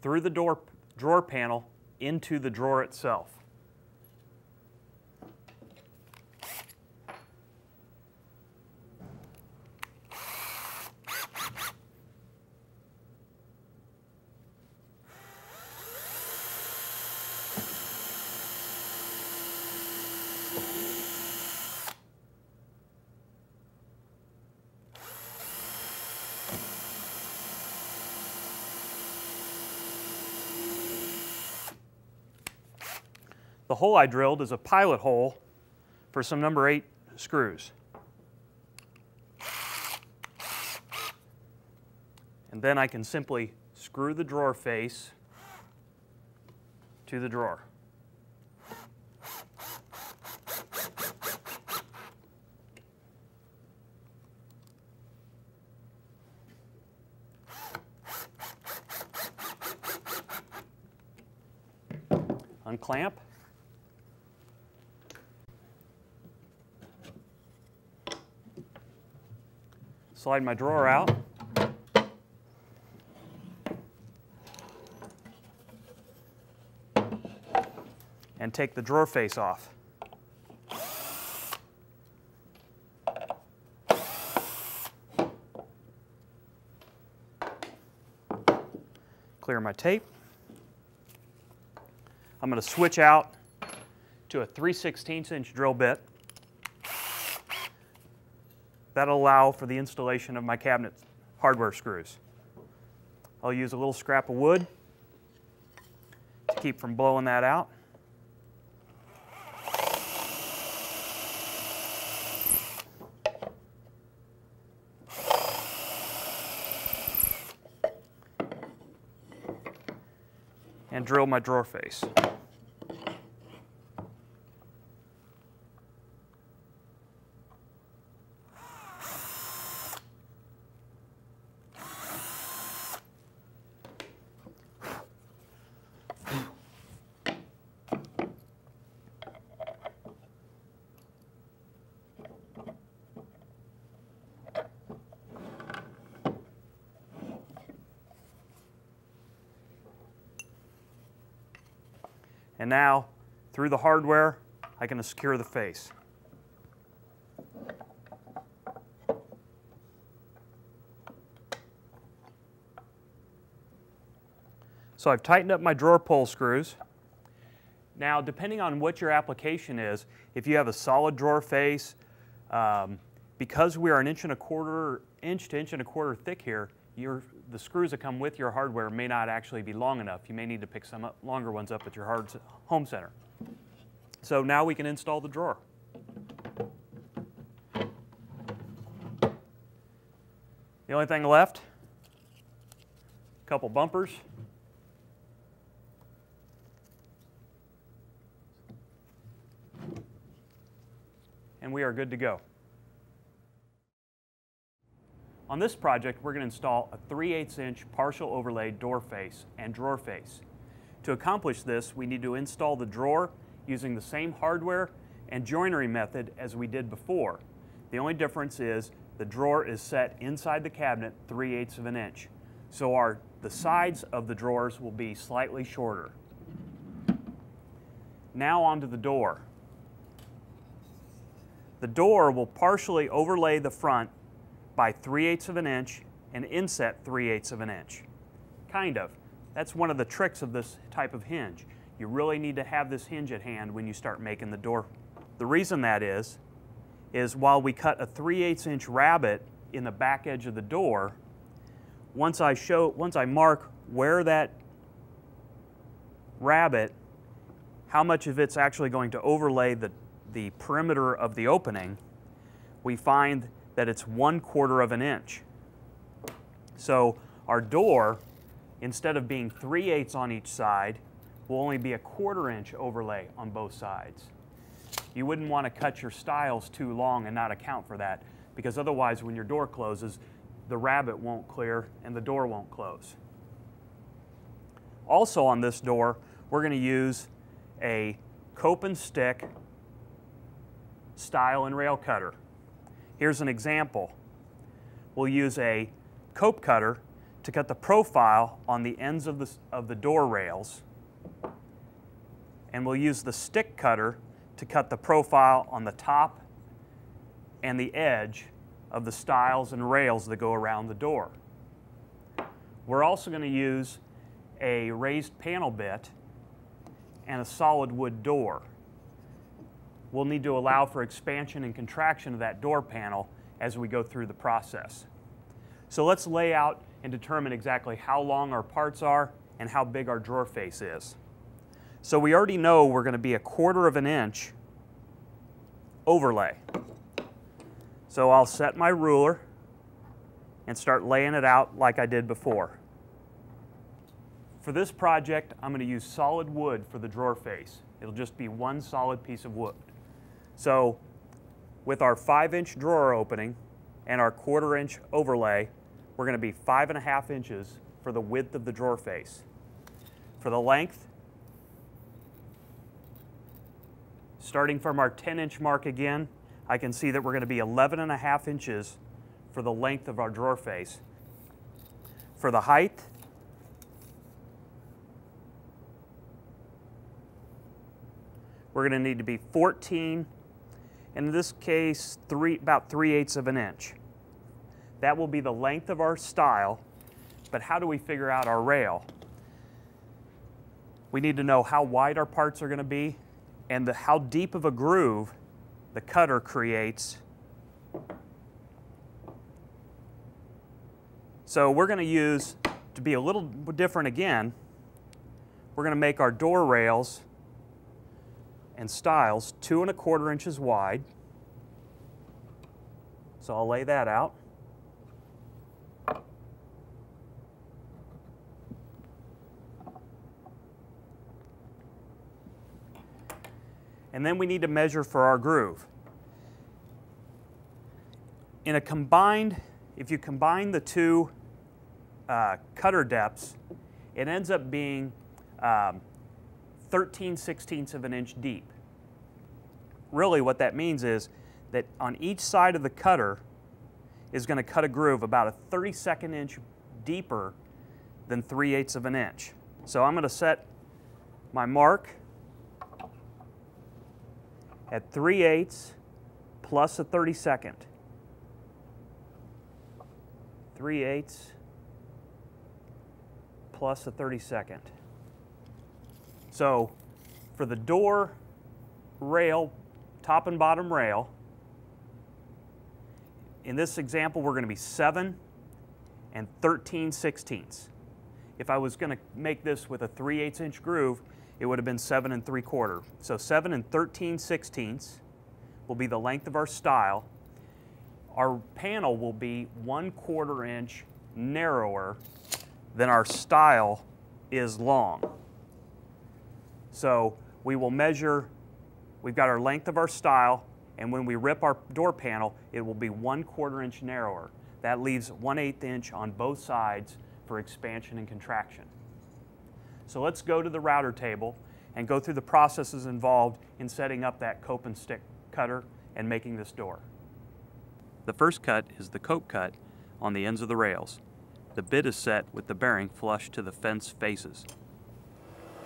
through the drawer panel into the drawer itself. The hole I drilled is a pilot hole for some number 8 screws. And then I can simply screw the drawer face to the drawer. Unclamp. Slide my drawer out. And take the drawer face off. Clear my tape. I'm going to switch out to a 3/16 inch drill bit. That'll allow for the installation of my cabinet hardware screws. I'll use a little scrap of wood to keep from blowing that out. And drill my drawer face. And now, through the hardware, I can secure the face. So I've tightened up my drawer pull screws. Now, depending on what your application is, if you have a solid drawer face, because we are an inch to inch and a quarter thick here, the screws that come with your hardware may not actually be long enough. You may need to pick some longer ones up at your home center. So now we can install the drawer. The only thing left, a couple bumpers. And we are good to go. On this project, we're going to install a 3/8 inch partial overlay door face and drawer face. To accomplish this, we need to install the drawer using the same hardware and joinery method as we did before. The only difference is the drawer is set inside the cabinet 3/8 of an inch. So the sides of the drawers will be slightly shorter. Now onto the door. The door will partially overlay the front by 3/8 of an inch and inset 3/8 of an inch. Kind of. That's one of the tricks of this type of hinge. You really need to have this hinge at hand when you start making the door. The reason that is while we cut a 3/8 inch rabbet in the back edge of the door, once I mark where that rabbet, how much of it's actually going to overlay the perimeter of the opening, we find that it's 1/4 of an inch. So our door, instead of being 3/8 on each side, will only be a 1/4 inch overlay on both sides. You wouldn't want to cut your stiles too long and not account for that, because otherwise when your door closes, the rabbet won't clear and the door won't close. Also on this door, we're going to use a cope and stick stile and rail cutter. Here's an example. We'll use a cope cutter to cut the profile on the ends of the door rails, and we'll use the stick cutter to cut the profile on the top and the edge of the stiles and rails that go around the door. We're also going to use a raised panel bit and a solid wood door. We'll need to allow for expansion and contraction of that door panel as we go through the process. So let's lay out and determine exactly how long our parts are and how big our drawer face is. So we already know we're going to be a 1/4 inch overlay. So I'll set my ruler and start laying it out like I did before. For this project, I'm going to use solid wood for the drawer face. It'll just be one solid piece of wood. So with our 5-inch drawer opening and our 1/4 inch overlay, we're going to be 5.5 inches for the width of the drawer face. For the length, starting from our 10-inch mark again, I can see that we're going to be 11.5 inches for the length of our drawer face. For the height, we're going to need to be 14, and in this case, about 3/8 of an inch. That will be the length of our stile, but how do we figure out our rail? We need to know how wide our parts are going to be and how deep of a groove the cutter creates. So we're going to use, to be a little different again, we're going to make our door rails and stiles 2¼ inches wide. So I'll lay that out. And then we need to measure for our groove. In a combined, if you combine the two cutter depths, it ends up being 13/16 of an inch deep. Really what that means is that on each side of the cutter is going to cut a groove about a 32nd inch deeper than 3/8 of an inch. So I'm going to set my mark at 3/8 plus a 32nd. 3/8 plus a 32nd. So for the door rail, top and bottom rail, in this example we're going to be 7 and 13/16. If I was going to make this with a 3/8 inch groove, it would have been 7 3/4. So 7 and 13/16 will be the length of our stile. Our panel will be 1/4 inch narrower than our stile is long. So we will measure, we've got our length of our stile, and when we rip our door panel, it will be 1/4 inch narrower. That leaves 1/8 inch on both sides for expansion and contraction. So let's go to the router table and go through the processes involved in setting up that cope and stick cutter and making this door. The first cut is the cope cut on the ends of the rails. The bit is set with the bearing flush to the fence faces.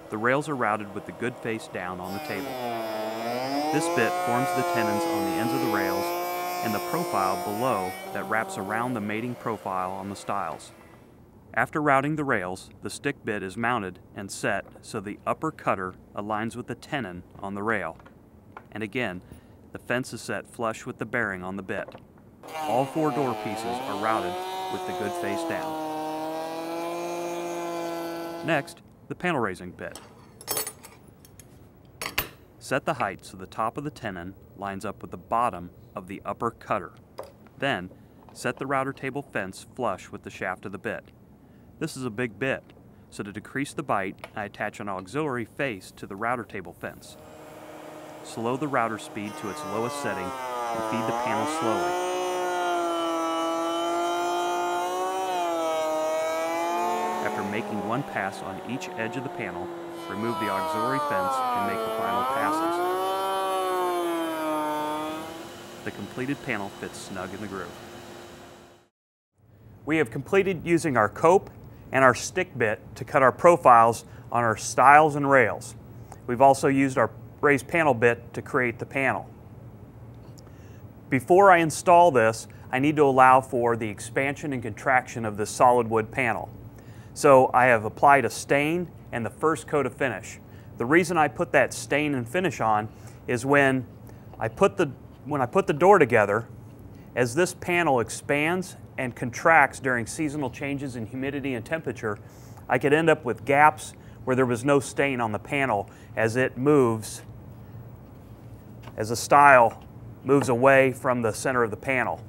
The rails are routed with the good face down on the table. This bit forms the tenons on the ends of the rails and the profile below that wraps around the mating profile on the stiles. After routing the rails, the stick bit is mounted and set so the upper cutter aligns with the tenon on the rail. And again, the fence is set flush with the bearing on the bit. All 4 door pieces are routed with the good face down. Next, the panel raising bit. Set the height so the top of the tenon lines up with the bottom of the upper cutter. Then, Set the router table fence flush with the shaft of the bit. This is a big bit, so to decrease the bite, I attach an auxiliary face to the router table fence. Slow the router speed to its lowest setting and feed the panel slowly. After making one pass on each edge of the panel, remove the auxiliary fence and make the final passes. The completed panel fits snug in the groove. We have completed using our cope and our stick bit to cut our profiles on our stiles and rails. We've also used our raised panel bit to create the panel. Before I install this, I need to allow for the expansion and contraction of this solid wood panel. So I have applied a stain and the first coat of finish. The reason I put that stain and finish on is when I put the door together, as this panel expands and contracts during seasonal changes in humidity and temperature, I could end up with gaps where there was no stain on the panel as it moves, as the stile moves away from the center of the panel.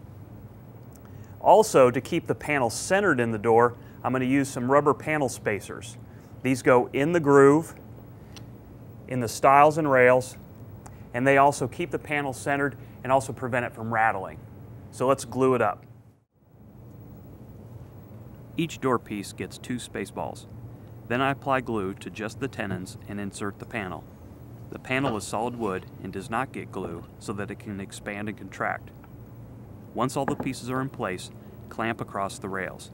Also, to keep the panel centered in the door, I'm going to use some rubber panel spacers. These go in the groove, in the stiles and rails, and they also keep the panel centered and also prevent it from rattling. So let's glue it up. Each door piece gets 2 space balls. Then I apply glue to just the tenons and insert the panel. The panel is solid wood and does not get glue so that it can expand and contract. Once all the pieces are in place, clamp across the rails.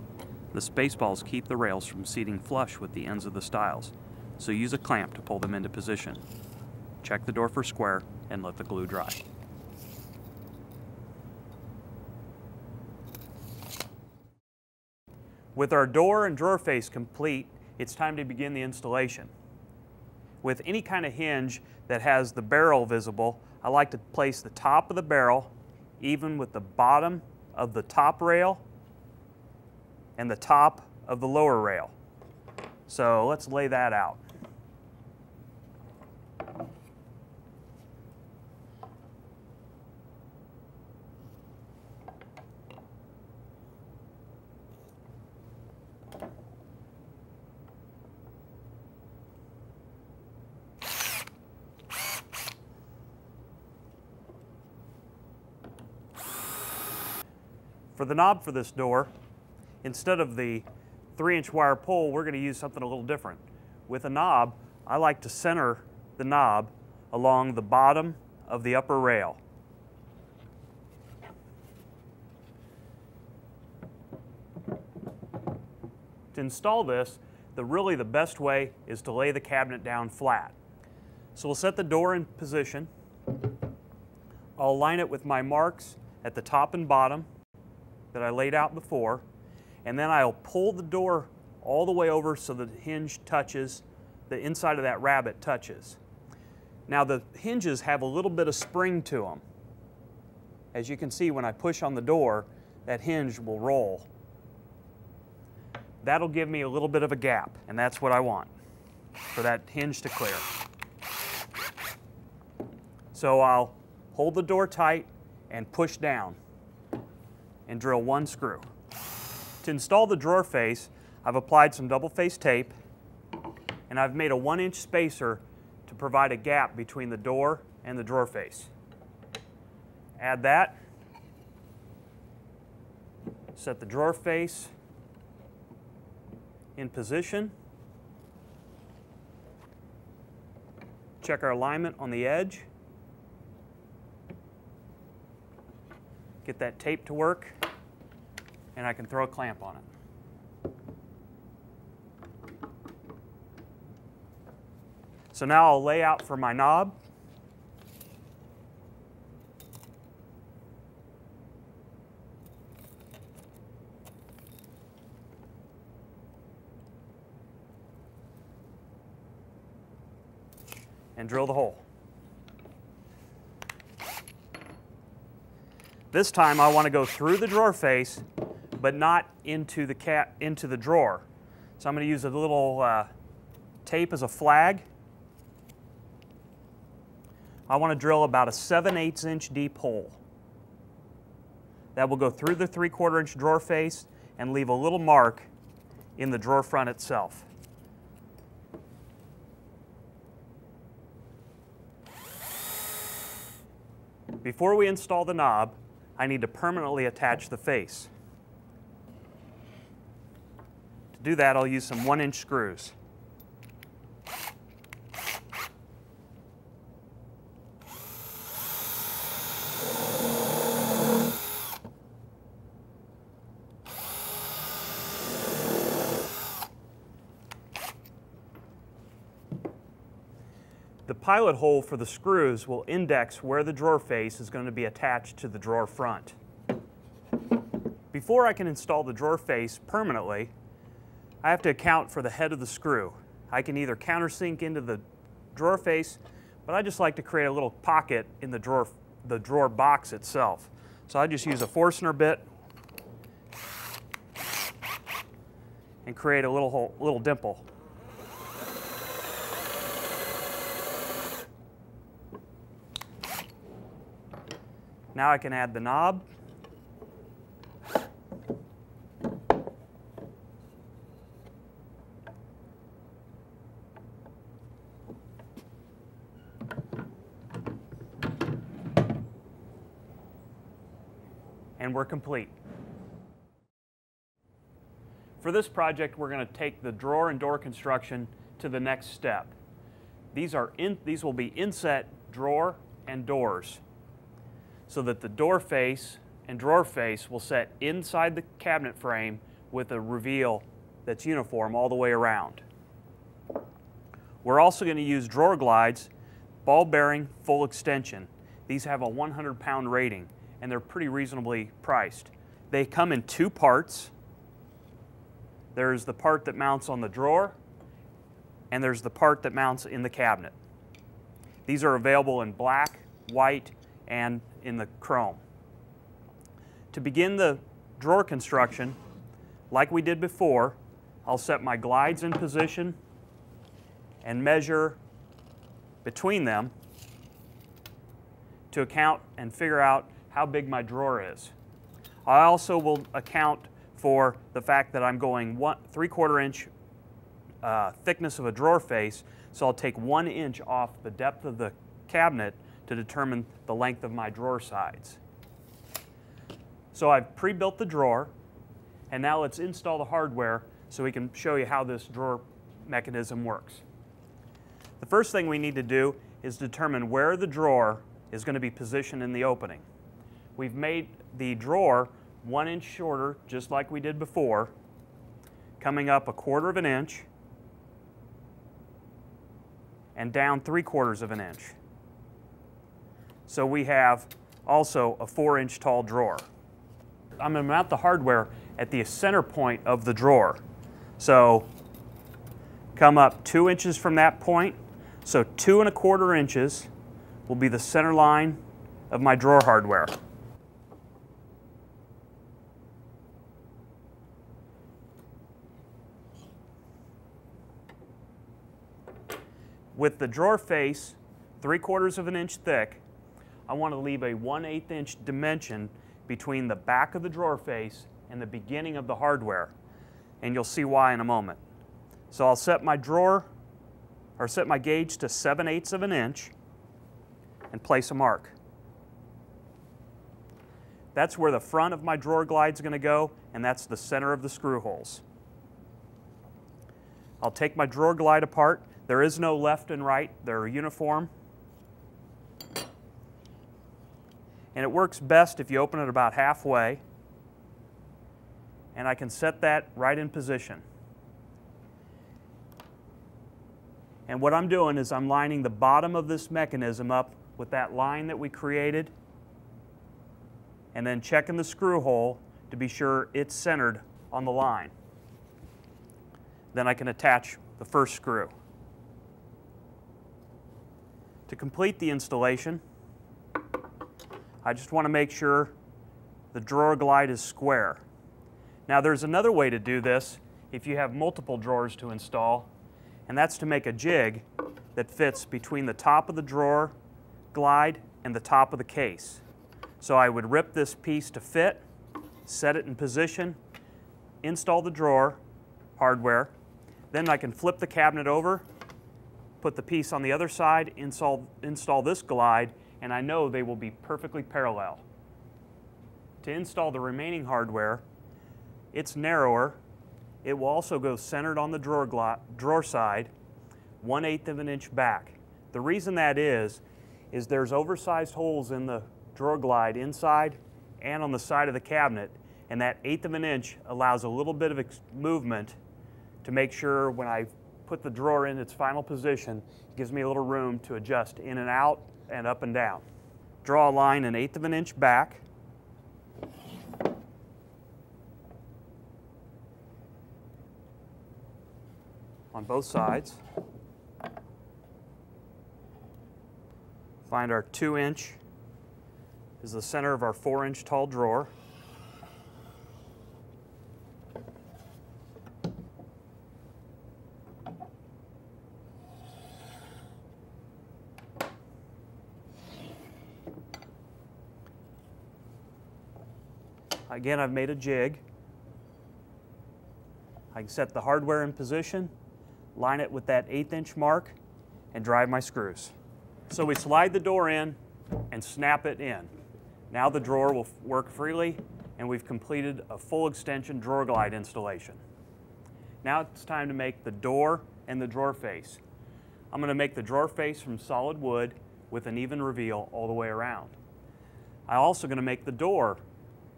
The space balls keep the rails from seating flush with the ends of the stiles, so use a clamp to pull them into position. Check the door for square and let the glue dry. With our door and drawer face complete, it's time to begin the installation. With any kind of hinge that has the barrel visible, I like to place the top of the barrel even with the bottom of the top rail and the top of the lower rail. So let's lay that out. For the knob for this door, instead of the 3-inch wire pull, we're going to use something a little different. With a knob, I like to center the knob along the bottom of the upper rail. To install this, really the best way is to lay the cabinet down flat. So we'll set the door in position. I'll align it with my marks at the top and bottom that I laid out before, and then I'll pull the door all the way over so the hinge touches, the inside of that rabbet touches. Now the hinges have a little bit of spring to them. As you can see, when I push on the door, that hinge will roll. That'll give me a little bit of a gap, and that's what I want, for that hinge to clear. So I'll hold the door tight and push down and drill 1 screw. To install the drawer face, I've applied some double face tape, and I've made a 1-inch spacer to provide a gap between the door and the drawer face. Add that. Set the drawer face in position. Check our alignment on the edge. Get that tape to work, and I can throw a clamp on it. So now I'll lay out for my knob. And drill the hole. This time I want to go through the drawer face, but not into the drawer. So I'm going to use a little tape as a flag. I want to drill about a 7/8 inch deep hole. That will go through the 3/4 inch drawer face and leave a little mark in the drawer front itself. Before we install the knob, I need to permanently attach the face. To do that, I'll use some 1-inch screws. The pilot hole for the screws will index where the drawer face is going to be attached to the drawer front. Before I can install the drawer face permanently, I have to account for the head of the screw. I can either countersink into the drawer face, but I just like to create a little pocket in the drawer box itself. So I just use a Forstner bit and create a little dimple. Now I can add the knob. And we're complete. For this project, we're going to take the drawer and door construction to the next step. These will be inset drawer and doors, so that the door face and drawer face will set inside the cabinet frame with a reveal that's uniform all the way around. We're also going to use drawer glides, ball bearing, full extension. These have a 100-pound rating and they're pretty reasonably priced. They come in 2 parts. There's the part that mounts on the drawer and there's the part that mounts in the cabinet. These are available in black, white, and in the chrome. To begin the drawer construction, like we did before, I'll set my glides in position and measure between them to account and figure out how big my drawer is. I also will account for the fact that I'm going 3/4 inch thickness of a drawer face, so I'll take 1 inch off the depth of the cabinet to determine the length of my drawer sides. So I've pre-built the drawer, and now let's install the hardware so we can show you how this drawer mechanism works. The first thing we need to do is determine where the drawer is going to be positioned in the opening. We've made the drawer 1 inch shorter, just like we did before, coming up 1/4 inch and down 3/4 inch. So we have also a 4-inch tall drawer. I'm going to mount the hardware at the center point of the drawer. So come up 2 inches from that point. So 2 1/4 inches will be the center line of my drawer hardware. With the drawer face 3/4 inch thick, I want to leave a 1/8 inch dimension between the back of the drawer face and the beginning of the hardware, and you'll see why in a moment. So I'll set my set my gauge to 7/8 inch and place a mark. That's where the front of my drawer glide is going to go, and that's the center of the screw holes. I'll take my drawer glide apart. There is no left and right, they're uniform. And it works best if you open it about halfway, and I can set that right in position. And what I'm doing is I'm lining the bottom of this mechanism up with that line that we created, and then checking the screw hole to be sure it's centered on the line. Then I can attach the first screw. To complete the installation, I just want to make sure the drawer glide is square. Now there's another way to do this if you have multiple drawers to install, and that's to make a jig that fits between the top of the drawer glide and the top of the case. So I would rip this piece to fit, set it in position, install the drawer hardware, then I can flip the cabinet over, put the piece on the other side, install this glide, and I know they will be perfectly parallel. To install the remaining hardware, it's narrower. It will also go centered on the drawer side, 1/8 of an inch back. The reason that is there's oversized holes in the drawer glide inside and on the side of the cabinet, and that 1/8 of an inch allows a little bit of movement to make sure when I put the drawer in its final position, it gives me a little room to adjust in and out and up and down. Draw a line 1/8 of an inch back. On both sides. Find our 2-inch is the center of our 4-inch tall drawer. Again, I've made a jig. I can set the hardware in position, line it with that 1/8 inch mark, and drive my screws. So we slide the door in and snap it in. Now the drawer will work freely, and we've completed a full extension drawer glide installation. Now it's time to make the door and the drawer face. I'm going to make the drawer face from solid wood with an even reveal all the way around. I'm also going to make the door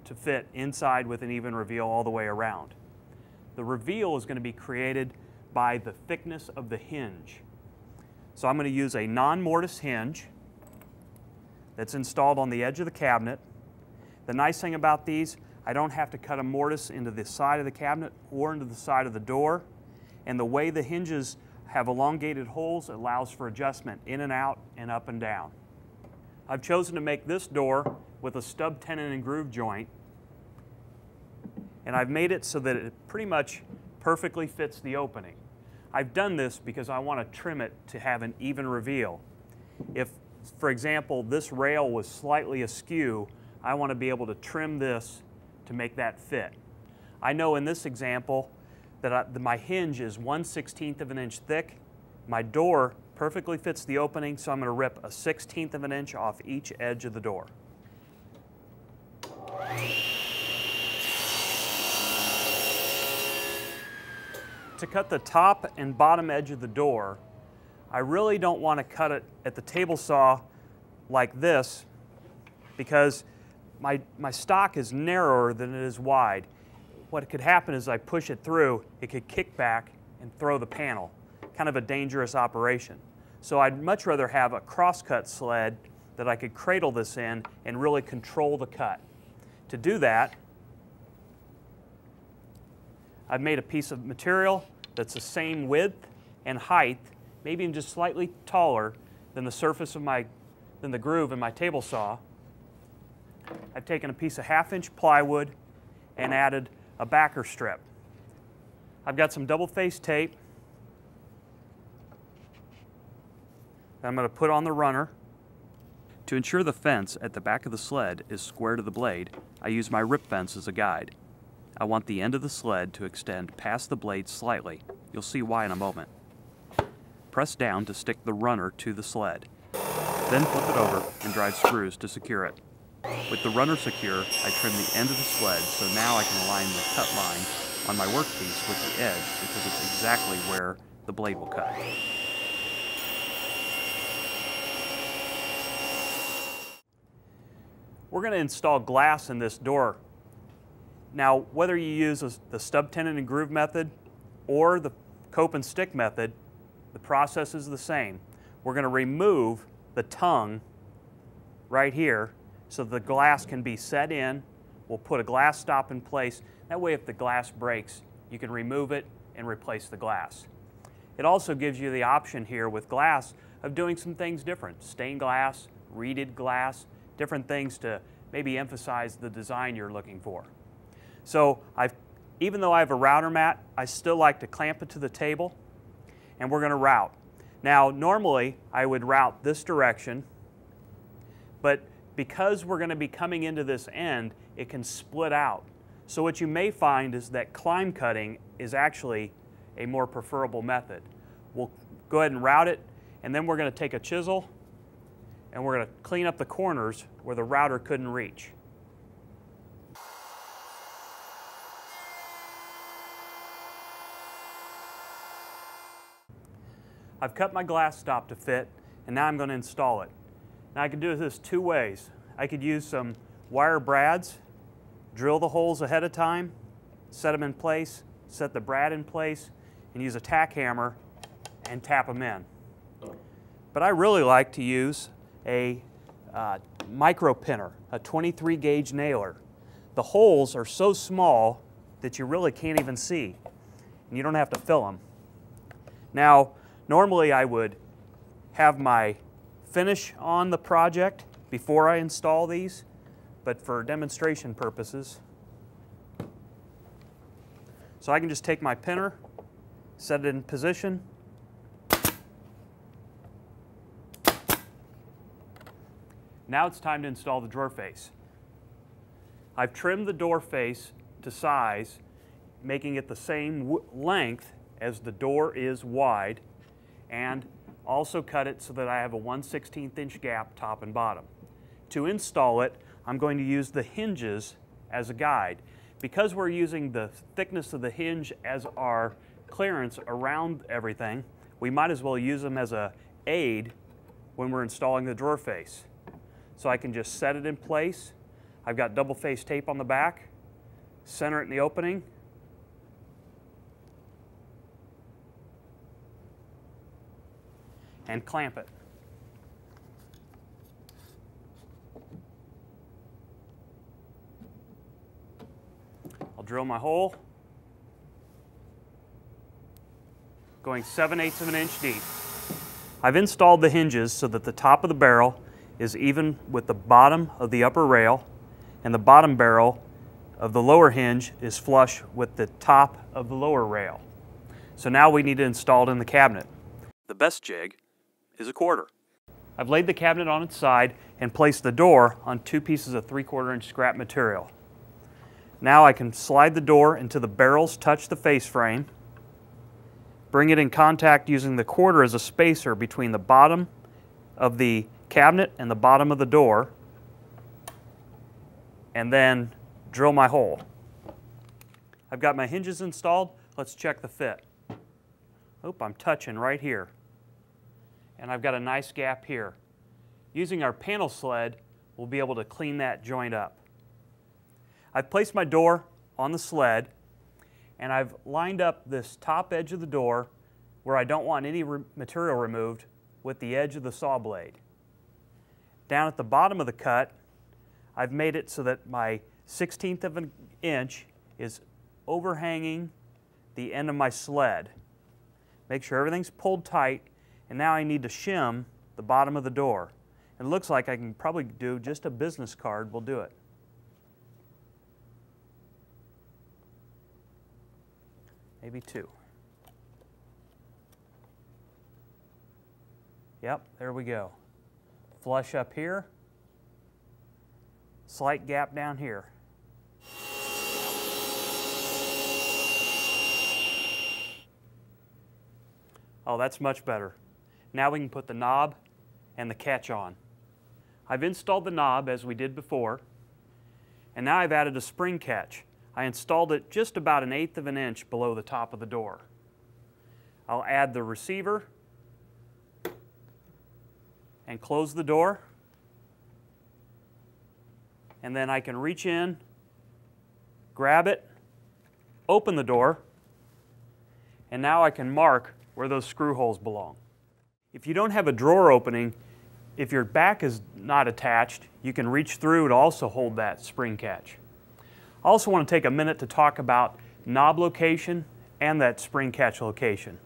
to fit inside with an even reveal all the way around. The reveal is going to be created by the thickness of the hinge. So I'm going to use a non-mortise hinge that's installed on the edge of the cabinet. The nice thing about these, I don't have to cut a mortise into the side of the cabinet or into the side of the door. And the way the hinges have elongated holes allows for adjustment in and out and up and down. I've chosen to make this door with a stub tenon and groove joint, and I've made it so that it pretty much perfectly fits the opening. I've done this because I want to trim it to have an even reveal. If, for example, this rail was slightly askew, I want to be able to trim this to make that fit. I know in this example that my hinge is 1/16 of an inch thick. My door perfectly fits the opening, so I'm going to rip a 1/16 of an inch off each edge of the door. To cut the top and bottom edge of the door, I really don't want to cut it at the table saw like this because my stock is narrower than it is wide. What could happen is I push it through, it could kick back and throw the panel. Kind of a dangerous operation. So I'd much rather have a cross-cut sled that I could cradle this in and really control the cut. To do that, I've made a piece of material that's the same width and height, maybe even just slightly taller than the surface of the groove in my table saw. I've taken a piece of 1/2 inch plywood and added a backer strip. I've got some double face tape that I'm going to put on the runner. To ensure the fence at the back of the sled is square to the blade, I use my rip fence as a guide. I want the end of the sled to extend past the blade slightly. You'll see why in a moment. Press down to stick the runner to the sled. Then flip it over and drive screws to secure it. With the runner secure, I trim the end of the sled so now I can align the cut line on my workpiece with the edge because it's exactly where the blade will cut. We're going to install glass in this door. Now, whether you use the stub tenon and groove method or the cope and stick method, the process is the same. We're going to remove the tongue right here so the glass can be set in. We'll put a glass stop in place. That way if the glass breaks, you can remove it and replace the glass. It also gives you the option here with glass of doing some things different. Stained glass, reeded glass, different things to maybe emphasize the design you're looking for. So even though I have a router mat, I still like to clamp it to the table, and we're going to route. Now, normally I would route this direction, but because we're going to be coming into this end, it can split out. So what you may find is that climb cutting is actually a more preferable method. We'll go ahead and route it, and then we're going to take a chisel and we're going to clean up the corners where the router couldn't reach. I've cut my glass stop to fit, and now I'm going to install it. Now I can do this two ways. I could use some wire brads, drill the holes ahead of time, set them in place, set the brad in place, and use a tack hammer and tap them in. But I really like to use a micro pinner, a 23 gauge nailer. The holes are so small that you really can't even see, and you don't have to fill them. Now, normally I would have my finish on the project before I install these, but for demonstration purposes. So I can just take my pinner, set it in position, now it's time to install the drawer face. I've trimmed the door face to size, making it the same length as the door is wide, and also cut it so that I have a 1/16 inch gap top and bottom. To install it, I'm going to use the hinges as a guide. Because we're using the thickness of the hinge as our clearance around everything, we might as well use them as an aid when we're installing the drawer face. So I can just set it in place. I've got double face tape on the back, center it in the opening, and clamp it. I'll drill my hole, going 7/8 of an inch deep. I've installed the hinges so that the top of the barrel is even with the bottom of the upper rail, and the bottom barrel of the lower hinge is flush with the top of the lower rail. So now we need to install it in the cabinet. The best jig is a quarter. I've laid the cabinet on its side and placed the door on 2 pieces of 3/4 inch scrap material. Now I can slide the door until the barrels touch the face frame, bring it in contact using the quarter as a spacer between the bottom of the cabinet and the bottom of the door, and then drill my hole. I've got my hinges installed. Let's check the fit. Oh, I'm touching right here. And I've got a nice gap here. Using our panel sled, we'll be able to clean that joint up. I've placed my door on the sled, and I've lined up this top edge of the door where I don't want any material removed with the edge of the saw blade. Down at the bottom of the cut, I've made it so that my 1/16 of an inch is overhanging the end of my sled. Make sure everything's pulled tight, and now I need to shim the bottom of the door. It looks like I can probably do just a business card will do it. Maybe 2. Yep, there we go. Flush up here, slight gap down here. Oh, that's much better. Now we can put the knob and the catch on. I've installed the knob as we did before, and now I've added a spring catch. I installed it just about 1/8 of an inch below the top of the door. I'll add the receiver and close the door, and then I can reach in, grab it, open the door, and now I can mark where those screw holes belong. If you don't have a drawer opening, if your back is not attached, you can reach through to also hold that spring catch. I also want to take a minute to talk about knob location and that spring catch location.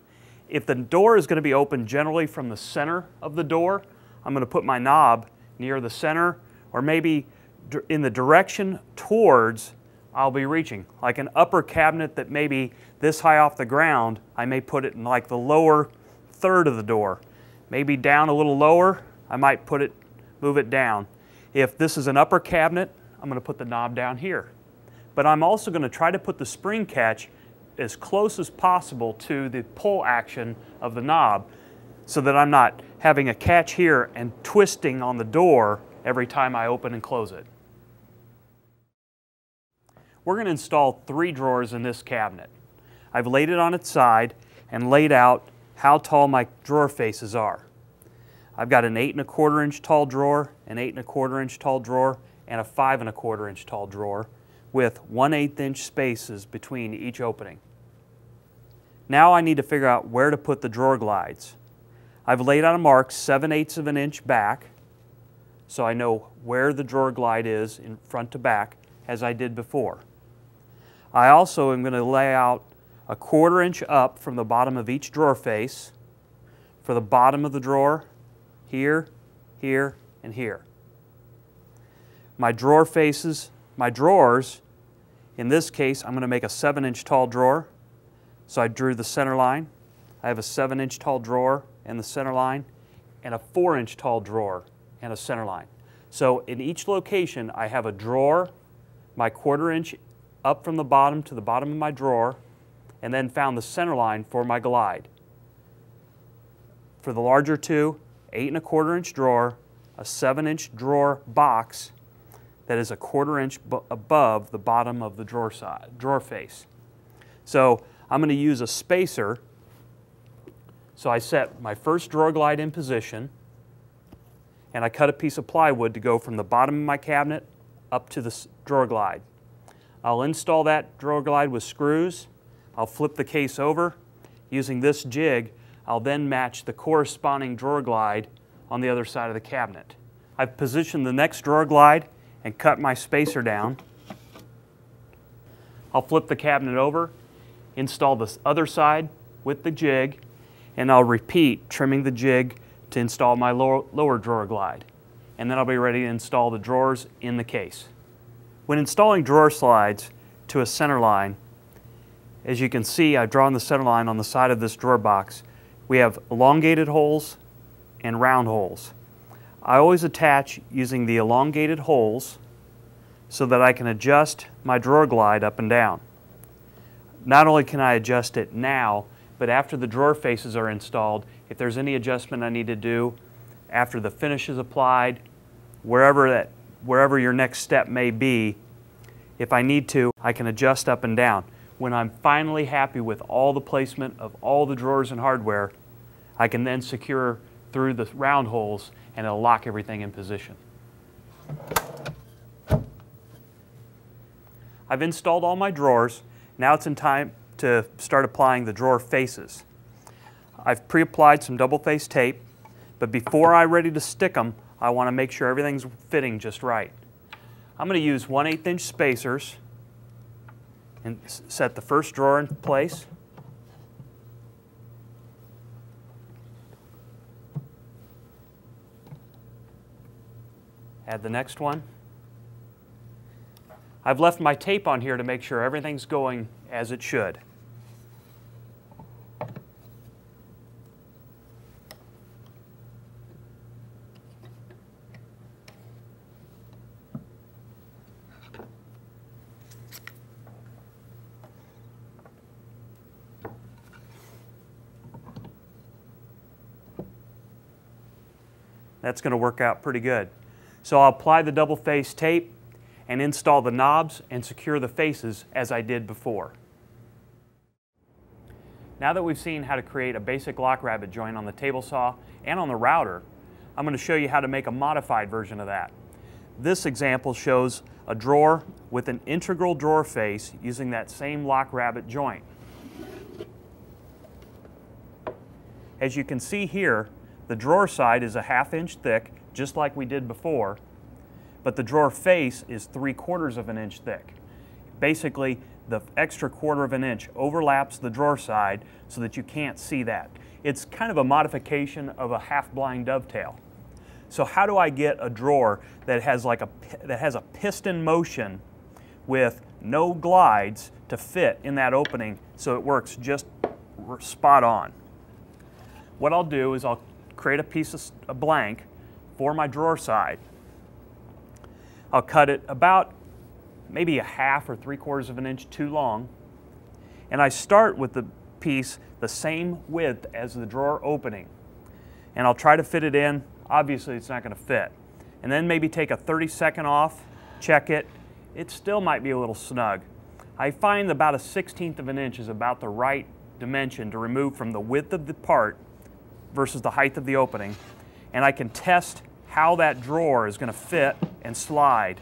If the door is going to be open generally from the center of the door, I'm going to put my knob near the center, or maybe in the direction towards I'll be reaching. Like an upper cabinet that may be this high off the ground, I may put it in like the lower third of the door. Maybe down a little lower, I might move it down. If this is an upper cabinet, I'm going to put the knob down here. But I'm also going to try to put the spring catch as close as possible to the pull action of the knob so that I'm not having a catch here and twisting on the door every time I open and close it. We're going to install 3 drawers in this cabinet. I've laid it on its side and laid out how tall my drawer faces are. I've got an 8 1/4 inch tall drawer, an 8 1/4 inch tall drawer, and a 5 1/4 inch tall drawer with 1/8 inch spaces between each opening. Now I need to figure out where to put the drawer glides. I've laid out a mark 7/8 of an inch back so I know where the drawer glide is in front to back as I did before. I also am going to lay out a 1/4 inch up from the bottom of each drawer face for the bottom of the drawer, here, here, and here. My drawer faces, my drawers, in this case I'm going to make a 7 inch tall drawer, so I drew the center line. I have a 7 inch tall drawer and the center line, and a 4 inch tall drawer and a center line. So in each location I have a drawer, my 1/4 inch up from the bottom to the bottom of my drawer, and then found the center line for my glide. For the larger two, 8 1/4 inch drawer, a 7 inch drawer box that is a 1/4 inch above the bottom of the drawer face. So I'm going to use a spacer. So I set my first drawer glide in position, and I cut a piece of plywood to go from the bottom of my cabinet up to the drawer glide. I'll install that drawer glide with screws. I'll flip the case over. Using this jig, I'll then match the corresponding drawer glide on the other side of the cabinet. I've positioned the next drawer glide and cut my spacer down. I'll flip the cabinet over, install this other side with the jig, and I'll repeat, trimming the jig to install my lower drawer glide. And then I'll be ready to install the drawers in the case. When installing drawer slides to a center line, as you can see, I've drawn the center line on the side of this drawer box. We have elongated holes and round holes. I always attach using the elongated holes so that I can adjust my drawer glide up and down. Not only can I adjust it now, but after the drawer faces are installed, if there's any adjustment I need to do after the finish is applied, wherever your next step may be, if I need to, I can adjust up and down. When I'm finally happy with all the placement of all the drawers and hardware, I can then secure through the round holes and it'll lock everything in position. I've installed all my drawers. Now it's in time to start applying the drawer faces. I've pre-applied some double-face tape, but before I'm ready to stick them, I want to make sure everything's fitting just right. I'm going to use 1/8 inch spacers and set the first drawer in place. Add the next one. I've left my tape on here to make sure everything's going as it should. That's going to work out pretty good. So I'll apply the double face tape and install the knobs and secure the faces as I did before. Now that we've seen how to create a basic lock rabbet joint on the table saw and on the router, I'm going to show you how to make a modified version of that. This example shows a drawer with an integral drawer face using that same lock rabbet joint. As you can see here, the drawer side is a 1/2 inch thick, just like we did before, but the drawer face is 3/4 of an inch thick. Basically, the extra 1/4 of an inch overlaps the drawer side so that you can't see that. It's kind of a modification of a half-blind dovetail. So how do I get a drawer that has a piston motion with no glides to fit in that opening so it works just spot on? What I'll do is I'll create a piece of blank for my drawer side. I'll cut it about maybe a 1/2 or 3/4 of an inch too long. And I start with the piece the same width as the drawer opening. And I'll try to fit it in. Obviously it's not going to fit. And then maybe take a 30-second off, check it. It still might be a little snug. I find about a 1/16 of an inch is about the right dimension to remove from the width of the part versus the height of the opening. And I can test how that drawer is going to fit and slide.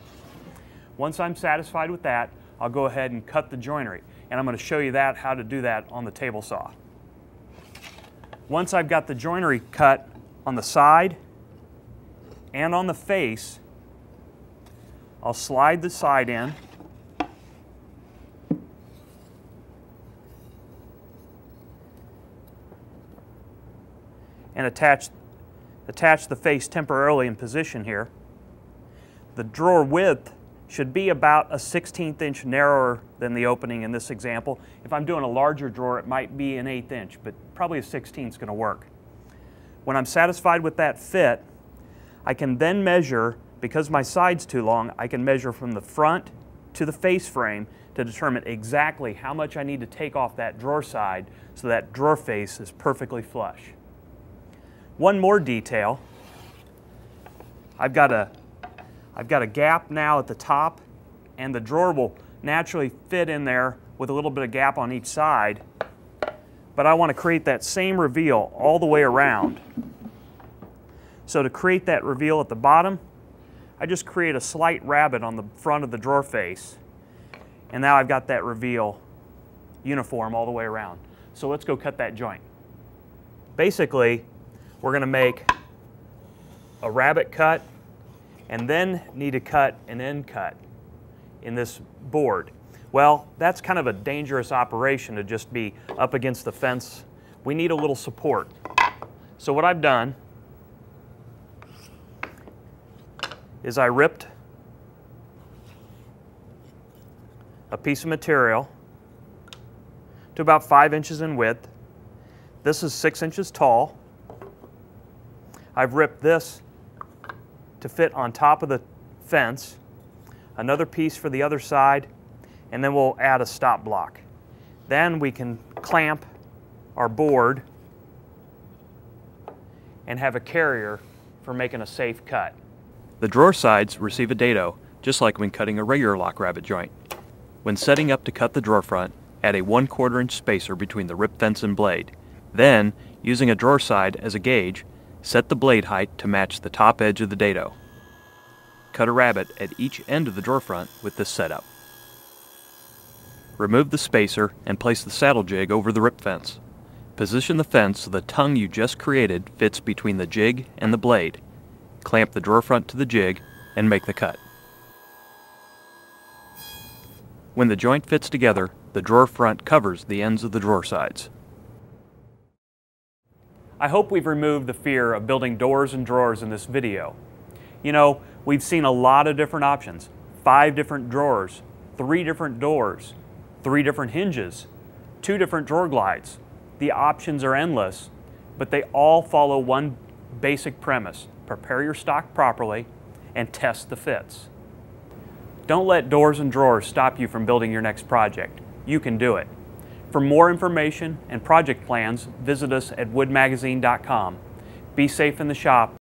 Once I'm satisfied with that, I'll go ahead and cut the joinery. And I'm going to show you how to do that on the table saw. Once I've got the joinery cut on the side and on the face, I'll slide the side in and attach the face temporarily in position here. The drawer width should be about a 1/16 inch narrower than the opening in this example. If I'm doing a larger drawer, it might be an 1/8 inch, but probably a 1/16 is going to work. When I'm satisfied with that fit, I can then measure, because my side's too long, I can measure from the front to the face frame to determine exactly how much I need to take off that drawer side so that drawer face is perfectly flush. One more detail. I've got a gap now at the top, and the drawer will naturally fit in there with a little bit of gap on each side, but I want to create that same reveal all the way around. So to create that reveal at the bottom, I just create a slight rabbet on the front of the drawer face, and now I've got that reveal uniform all the way around. So let's go cut that joint. Basically, we're going to make a rabbet cut and then need to cut an end cut in this board. Well, that's kind of a dangerous operation to just be up against the fence. We need a little support. So what I've done is I ripped a piece of material to about 5 inches in width. This is 6 inches tall. I've ripped this to fit on top of the fence, another piece for the other side, and then we'll add a stop block. Then we can clamp our board and have a carrier for making a safe cut. The drawer sides receive a dado, just like when cutting a regular lock rabbet joint. When setting up to cut the drawer front, add a 1/4 inch spacer between the rip fence and blade. Then, using a drawer side as a gauge, set the blade height to match the top edge of the dado. Cut a rabbet at each end of the drawer front with this setup. Remove the spacer and place the saddle jig over the rip fence. Position the fence so the tongue you just created fits between the jig and the blade. Clamp the drawer front to the jig and make the cut. When the joint fits together, the drawer front covers the ends of the drawer sides. I hope we've removed the fear of building doors and drawers in this video. You know, we've seen a lot of different options. 5 different drawers, 3 different doors, 3 different hinges, 2 different drawer glides. The options are endless, but they all follow one basic premise: prepare your stock properly and test the fits. Don't let doors and drawers stop you from building your next project. You can do it. For more information and project plans, visit us at woodmagazine.com. Be safe in the shop